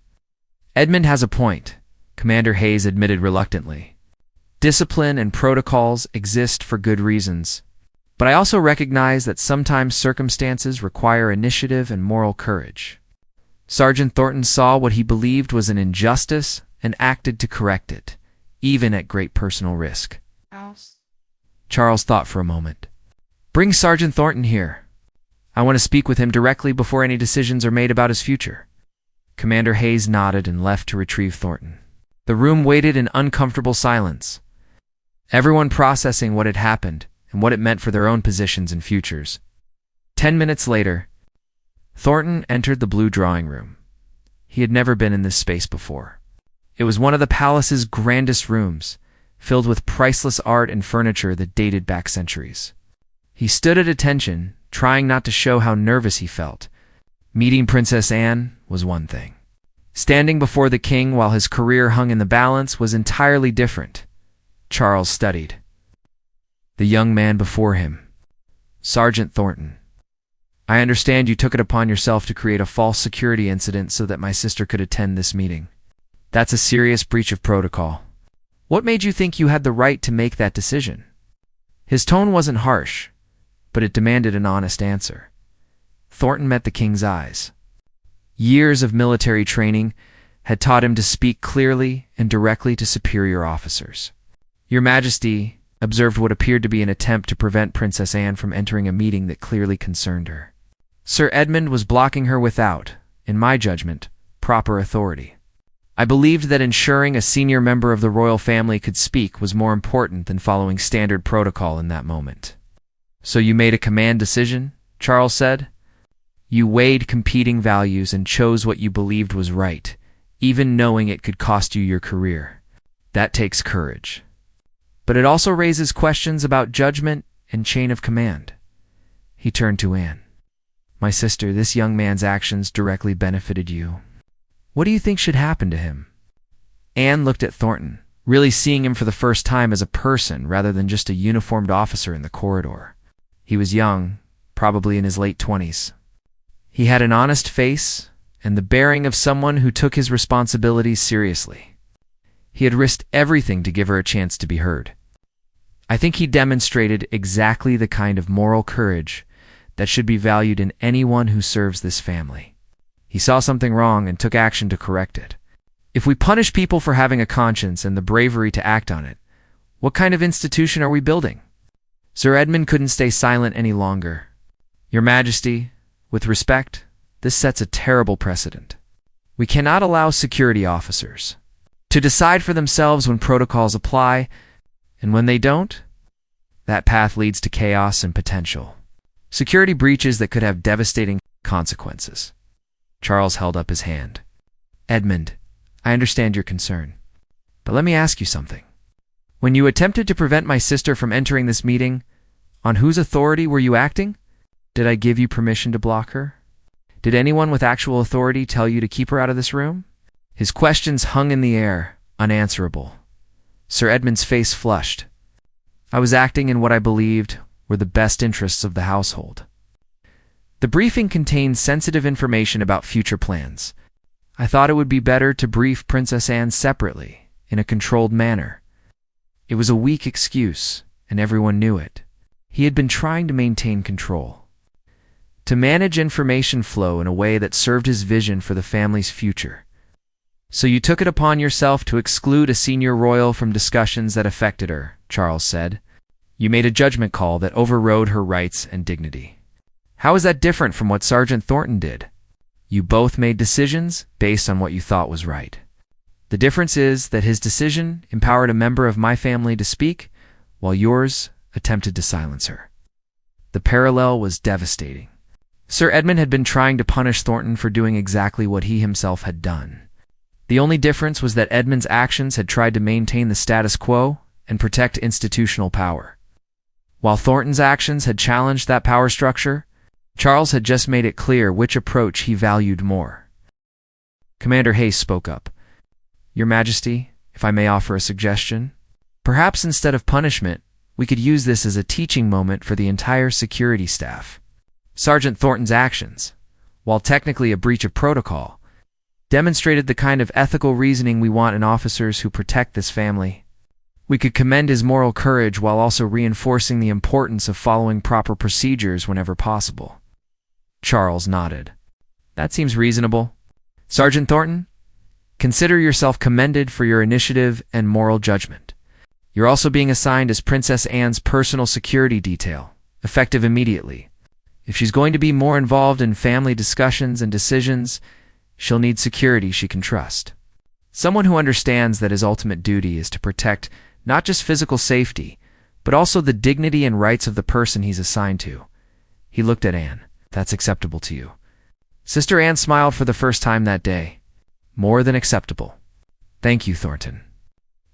Speaker 1: "Edmund has a point," Commander Hayes admitted reluctantly. "Discipline and protocols exist for good reasons. But I also recognize that sometimes circumstances require initiative and moral courage. Sergeant Thornton saw what he believed was an injustice and acted to correct it, even at great personal risk. Charles thought for a moment. "Bring Sergeant Thornton here. I want to speak with him directly before any decisions are made about his future." Commander Hayes nodded and left to retrieve Thornton. The room waited in uncomfortable silence, everyone processing what had happened and what it meant for their own positions and futures. 10 minutes later, Thornton entered the blue drawing room. He had never been in this space before. It was one of the palace's grandest rooms, filled with priceless art and furniture that dated back centuries. He stood at attention, trying not to show how nervous he felt. Meeting Princess Anne was one thing. Standing before the king while his career hung in the balance was entirely different. Charles studied the young man before him. "Sergeant Thornton, I understand you took it upon yourself to create a false security incident so that my sister could attend this meeting. That's a serious breach of protocol. What made you think you had the right to make that decision?" His tone wasn't harsh, but it demanded an honest answer. Thornton met the king's eyes. Years of military training had taught him to speak clearly and directly to superior officers. "Your Majesty," observed what appeared to be an attempt to prevent Princess Anne from entering a meeting that clearly concerned her. "Sir Edmund was blocking her without, in my judgment, proper authority. I believed that ensuring a senior member of the royal family could speak was more important than following standard protocol in that moment." "So you made a command decision?" Charles said. "You weighed competing values and chose what you believed was right, even knowing it could cost you your career. That takes courage. But it also raises questions about judgment and chain of command." He turned to Anne. "My sister, this young man's actions directly benefited you. What do you think should happen to him?" Anne looked at Thornton, really seeing him for the first time as a person rather than just a uniformed officer in the corridor. He was young, probably in his late 20s. He had an honest face and the bearing of someone who took his responsibilities seriously. He had risked everything to give her a chance to be heard. "I think he demonstrated exactly the kind of moral courage that should be valued in anyone who serves this family. He saw something wrong and took action to correct it. If we punish people for having a conscience and the bravery to act on it, what kind of institution are we building?" Sir Edmund couldn't stay silent any longer. "Your Majesty, with respect, this sets a terrible precedent. We cannot allow security officers to decide for themselves when protocols apply, and when they don't, that path leads to chaos and potential security breaches that could have devastating consequences." Charles held up his hand. "Edmund, I understand your concern, but let me ask you something. When you attempted to prevent my sister from entering this meeting, on whose authority were you acting? Did I give you permission to block her? Did anyone with actual authority tell you to keep her out of this room?" His questions hung in the air, unanswerable. Sir Edmund's face flushed. "I was acting in what I believed were the best interests of the household. The briefing contained sensitive information about future plans. I thought it would be better to brief Princess Anne separately, in a controlled manner. It was a weak excuse, and everyone knew it. He had been trying to maintain control, to manage information flow in a way that served his vision for the family's future. So you took it upon yourself to exclude a senior royal from discussions that affected her," Charles said. "You made a judgment call that overrode her rights and dignity. How is that different from what Sergeant Thornton did? You both made decisions based on what you thought was right. The difference is that his decision empowered a member of my family to speak, while yours attempted to silence her." The parallel was devastating. Sir Edmund had been trying to punish Thornton for doing exactly what he himself had done. The only difference was that Edmund's actions had tried to maintain the status quo and protect institutional power, while Thornton's actions had challenged that power structure. Charles had just made it clear which approach he valued more. Commander Hayes spoke up. "Your Majesty, if I may offer a suggestion, perhaps instead of punishment, we could use this as a teaching moment for the entire security staff. Sergeant Thornton's actions, while technically a breach of protocol, demonstrated the kind of ethical reasoning we want in officers who protect this family. We could commend his moral courage while also reinforcing the importance of following proper procedures whenever possible." Charles nodded. "That seems reasonable. Sergeant Thornton, consider yourself commended for your initiative and moral judgment. You're also being assigned as Princess Anne's personal security detail, effective immediately. If she's going to be more involved in family discussions and decisions, she'll need security she can trust. Someone who understands that his ultimate duty is to protect not just physical safety, but also the dignity and rights of the person he's assigned to. He looked at Anne. That's acceptable to you. Sister Anne smiled for the first time that day. More than acceptable. Thank you, Thornton.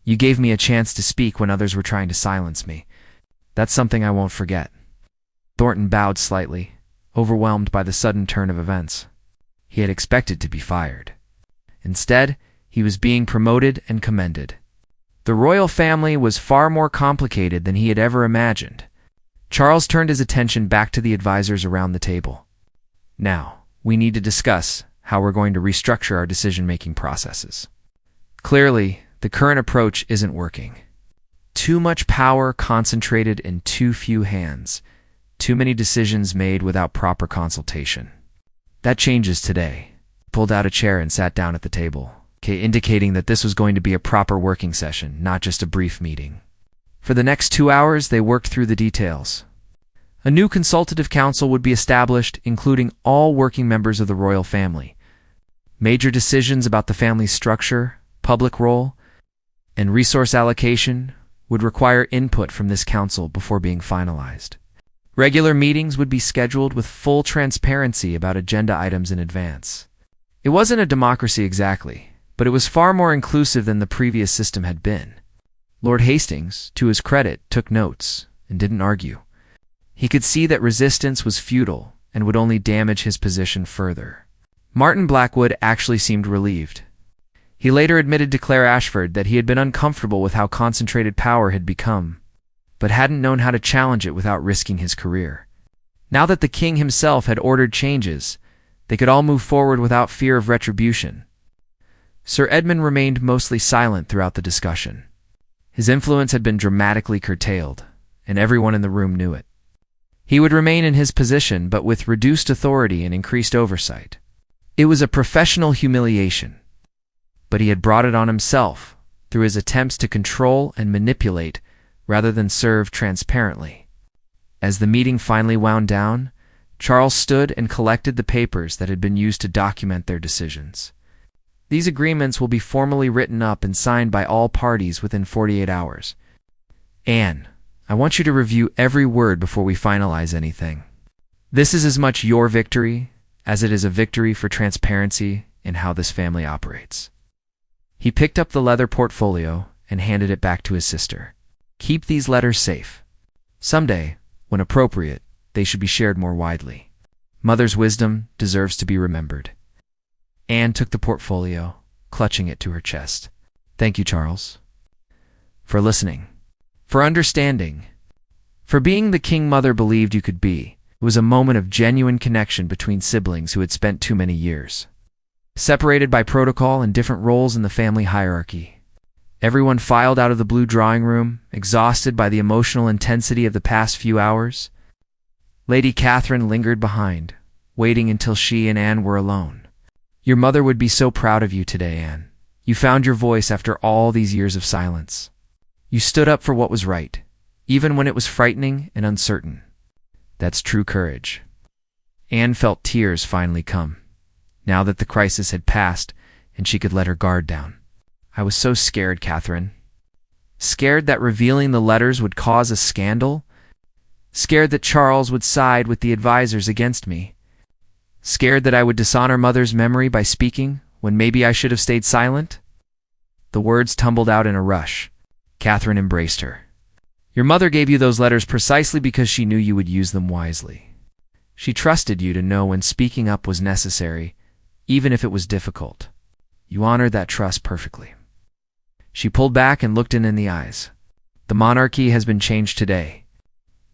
Speaker 1: You gave me a chance to speak when others were trying to silence me. That's something I won't forget. Thornton bowed slightly, overwhelmed by the sudden turn of events. He had expected to be fired. Instead, he was being promoted and commended. The royal family was far more complicated than he had ever imagined. Charles turned his attention back to the advisors around the table. Now, we need to discuss how we're going to restructure our decision-making processes. Clearly, the current approach isn't working. Too much power concentrated in too few hands. Too many decisions made without proper consultation. That changes today. Pulled out a chair and sat down at the table, indicating that this was going to be a proper working session, not just a brief meeting. For the next 2 hours, they worked through the details. A new consultative council would be established, including all working members of the royal family. Major decisions about the family's structure, public role, and resource allocation would require input from this council before being finalized. Regular meetings would be scheduled with full transparency about agenda items in advance. It wasn't a democracy exactly, but it was far more inclusive than the previous system had been. Lord Hastings, to his credit, took notes and didn't argue. He could see that resistance was futile and would only damage his position further. Martin Blackwood actually seemed relieved. He later admitted to Claire Ashford that he had been uncomfortable with how concentrated power had become, but hadn't known how to challenge it without risking his career. Now that the king himself had ordered changes, they could all move forward without fear of retribution. Sir Edmund remained mostly silent throughout the discussion. His influence had been dramatically curtailed, and everyone in the room knew it. He would remain in his position, but with reduced authority and increased oversight. It was a professional humiliation, but he had brought it on himself through his attempts to control and manipulate rather than serve transparently. As the meeting finally wound down, Charles stood and collected the papers that had been used to document their decisions. These agreements will be formally written up and signed by all parties within 48 hours. Anne, I want you to review every word before we finalize anything. This is as much your victory as it is a victory for transparency in how this family operates. He picked up the leather portfolio and handed it back to his sister. Keep these letters safe. Someday, when appropriate, they should be shared more widely. Mother's wisdom deserves to be remembered. Anne took the portfolio, clutching it to her chest. Thank you, Charles. For listening. For understanding. For being the king mother believed you could be. It was a moment of genuine connection between siblings who had spent too many years separated by protocol and different roles in the family hierarchy. Everyone filed out of the blue drawing room, exhausted by the emotional intensity of the past few hours. Lady Catherine lingered behind, waiting until she and Anne were alone. Your mother would be so proud of you today, Anne. You found your voice after all these years of silence. You stood up for what was right, even when it was frightening and uncertain. That's true courage. Anne felt tears finally come, now that the crisis had passed and she could let her guard down. I was so scared, Catherine. Scared that revealing the letters would cause a scandal. Scared that Charles would side with the advisors against me. Scared that I would dishonor Mother's memory by speaking when maybe I should have stayed silent. The words tumbled out in a rush. Catherine embraced her. Your mother gave you those letters precisely because she knew you would use them wisely. She trusted you to know when speaking up was necessary, even if it was difficult. You honored that trust perfectly. She pulled back and looked in the eyes. The monarchy has been changed today.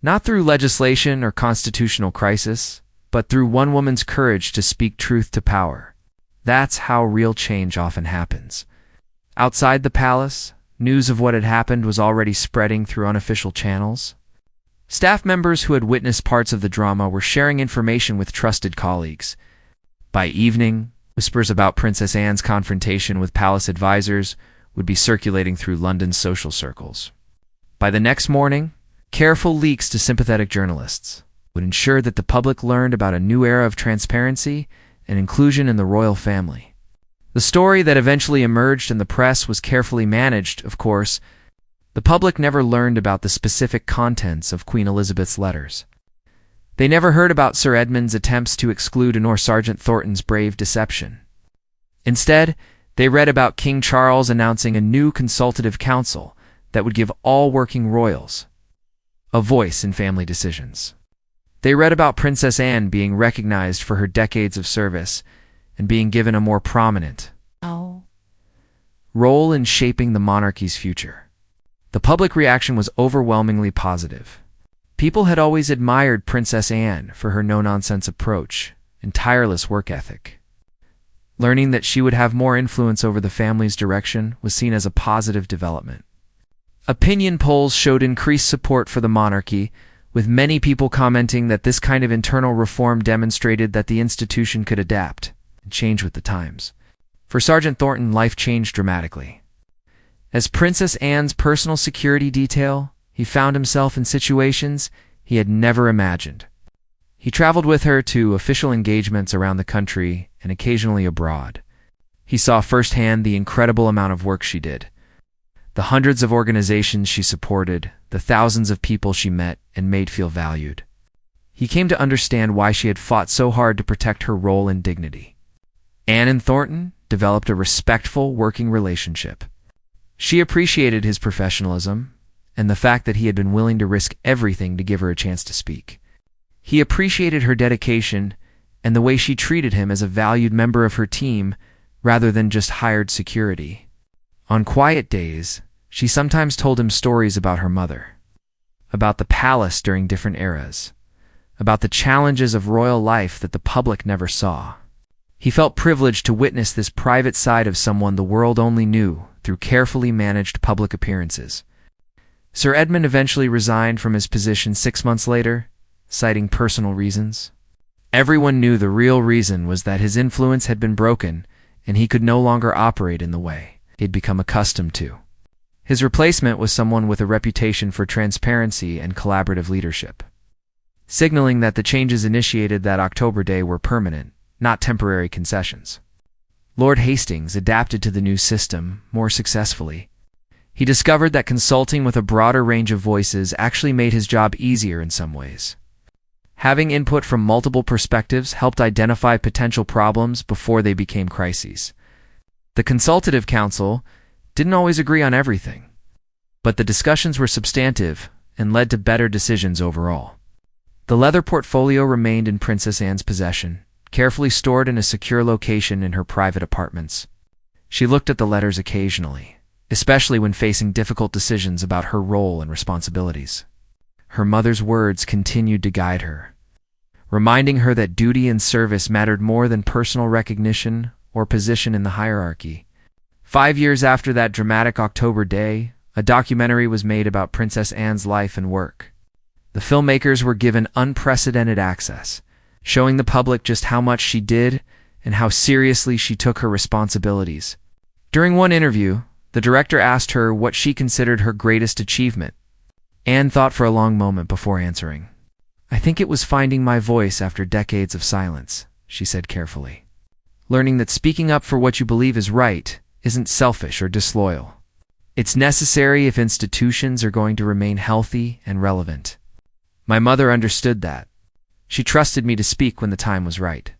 Speaker 1: Not through legislation or constitutional crisis, but through one woman's courage to speak truth to power. That's how real change often happens. Outside the palace, news of what had happened was already spreading through unofficial channels. Staff members who had witnessed parts of the drama were sharing information with trusted colleagues. By evening, Whispers about Princess Anne's confrontation with palace advisors would be circulating through London's social circles. By the next morning, careful leaks to sympathetic journalists would ensure that the public learned about a new era of transparency and inclusion in the royal family. The story that eventually emerged in the press was carefully managed, of course. The public never learned about the specific contents of Queen Elizabeth's letters. They never heard about Sir Edmund's attempts to exclude nor Sergeant Thornton's brave deception. Instead, they read about King Charles announcing a new consultative council that would give all working royals a voice in family decisions. They read about Princess Anne being recognized for her decades of service and being given a more prominent role in shaping the monarchy's future. The public reaction was overwhelmingly positive. People had always admired Princess Anne for her no-nonsense approach and tireless work ethic. Learning that she would have more influence over the family's direction was seen as a positive development. Opinion polls showed increased support for the monarchy, with many people commenting that this kind of internal reform demonstrated that the institution could adapt and change with the times. For Sergeant Thornton, life changed dramatically. As Princess Anne's personal security detail, he found himself in situations he had never imagined. He traveled with her to official engagements around the country and occasionally abroad. He saw firsthand the incredible amount of work she did, the hundreds of organizations she supported, the thousands of people she met and made feel valued. He came to understand why she had fought so hard to protect her role and dignity. Anne and Thornton developed a respectful working relationship. She appreciated his professionalism and the fact that he had been willing to risk everything to give her a chance to speak. He appreciated her dedication and the way she treated him as a valued member of her team rather than just hired security. On quiet days, she sometimes told him stories about her mother, about the palace during different eras, about the challenges of royal life that the public never saw. He felt privileged to witness this private side of someone the world only knew through carefully managed public appearances. Sir Edmund eventually resigned from his position 6 months later, citing personal reasons. Everyone knew the real reason was that his influence had been broken and he could no longer operate in the way he'd become accustomed to. His replacement was someone with a reputation for transparency and collaborative leadership, signaling that the changes initiated that October day were permanent, not temporary concessions. Lord Hastings adapted to the new system more successfully. He discovered that consulting with a broader range of voices actually made his job easier in some ways. Having input from multiple perspectives helped identify potential problems before they became crises. The Consultative Council didn't always agree on everything, but the discussions were substantive and led to better decisions overall. The leather portfolio remained in Princess Anne's possession, carefully stored in a secure location in her private apartments. She looked at the letters occasionally, especially when facing difficult decisions about her role and responsibilities. Her mother's words continued to guide her, reminding her that duty and service mattered more than personal recognition or position in the hierarchy. 5 years after that dramatic October day, a documentary was made about Princess Anne's life and work. The filmmakers were given unprecedented access, showing the public just how much she did and how seriously she took her responsibilities. During one interview, the director asked her what she considered her greatest achievement. Anne thought for a long moment before answering. "I think it was finding my voice after decades of silence," she said carefully. "Learning that speaking up for what you believe is right isn't selfish or disloyal. It's necessary if institutions are going to remain healthy and relevant. My mother understood that. She trusted me to speak when the time was right.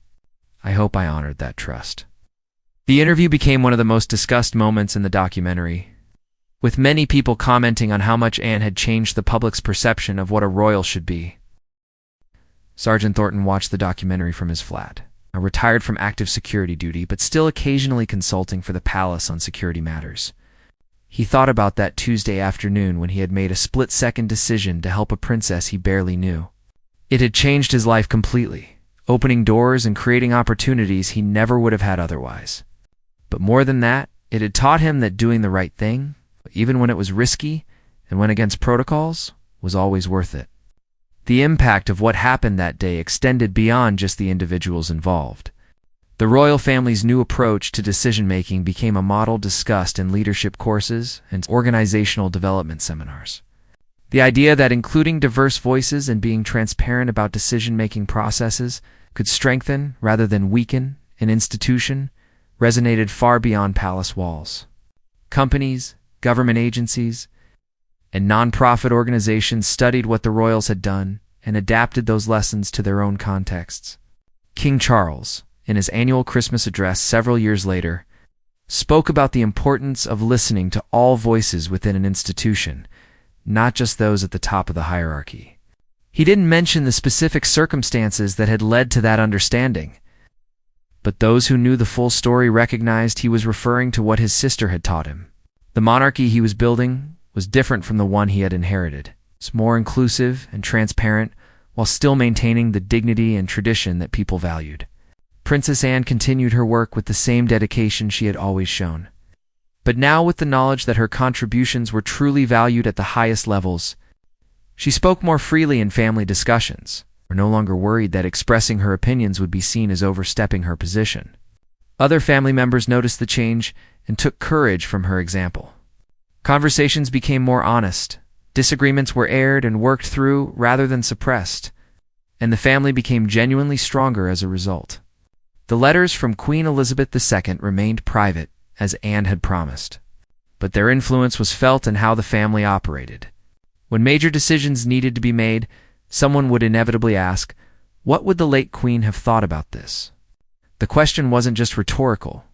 Speaker 1: I hope I honored that trust." The interview became one of the most discussed moments in the documentary, with many people commenting on how much Anne had changed the public's perception of what a royal should be. Sergeant Thornton watched the documentary from his flat, retired from active security duty but still occasionally consulting for the palace on security matters. He thought about that Tuesday afternoon when he had made a split-second decision to help a princess he barely knew. It had changed his life completely, opening doors and creating opportunities he never would have had otherwise. But more than that, it had taught him that doing the right thing, even when it was risky and went against protocols, was always worth it. The impact of what happened that day extended beyond just the individuals involved. The royal family's new approach to decision-making became a model discussed in leadership courses and organizational development seminars. The idea that including diverse voices and being transparent about decision-making processes could strengthen rather than weaken an institution resonated far beyond palace walls. Companies, government agencies, and non-profit organizations studied what the royals had done and adapted those lessons to their own contexts. King Charles, in his annual Christmas address several years later, spoke about the importance of listening to all voices within an institution, not just those at the top of the hierarchy. He didn't mention the specific circumstances that had led to that understanding, but those who knew the full story recognized he was referring to what his sister had taught him. The monarchy he was building was different from the one he had inherited. It's more inclusive and transparent while still maintaining the dignity and tradition that people valued. Princess Anne continued her work with the same dedication she had always shown. But now, with the knowledge that her contributions were truly valued at the highest levels, she spoke more freely in family discussions, no longer worried that expressing her opinions would be seen as overstepping her position. Other family members noticed the change and took courage from her example. Conversations became more honest, disagreements were aired and worked through rather than suppressed, and the family became genuinely stronger as a result. The letters from Queen Elizabeth II remained private, as Anne had promised, but their influence was felt in how the family operated. When major decisions needed to be made, someone would inevitably ask, what would the late Queen have thought about this? The question wasn't just rhetorical.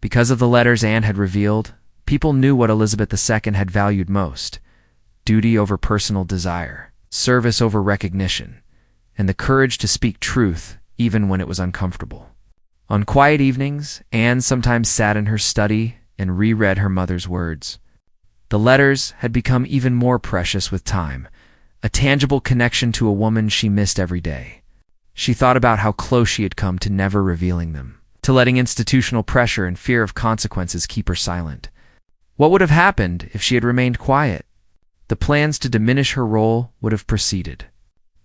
Speaker 1: Because of the letters Anne had revealed, people knew what Elizabeth II had valued most: duty over personal desire, service over recognition, and the courage to speak truth even when it was uncomfortable. On quiet evenings, Anne sometimes sat in her study and reread her mother's words. The letters had become even more precious with time, a tangible connection to a woman she missed every day. She thought about how close she had come to never revealing them, to letting institutional pressure and fear of consequences keep her silent. What would have happened if she had remained quiet? The plans to diminish her role would have proceeded.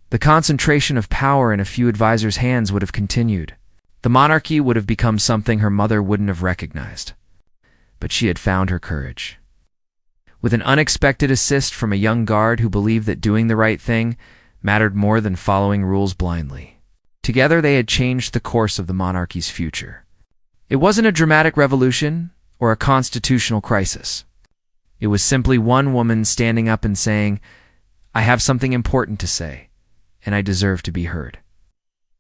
Speaker 1: The concentration of power in a few advisors' hands would have continued. The monarchy would have become something her mother wouldn't have recognized. But she had found her courage. With an unexpected assist from a young guard who believed that doing the right thing mattered more than following rules blindly. Together they had changed the course of the monarchy's future. It wasn't a dramatic revolution or a constitutional crisis. It was simply one woman standing up and saying, "I have something important to say, and I deserve to be heard."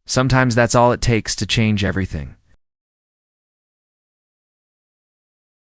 Speaker 1: Sometimes that's all it takes to change everything.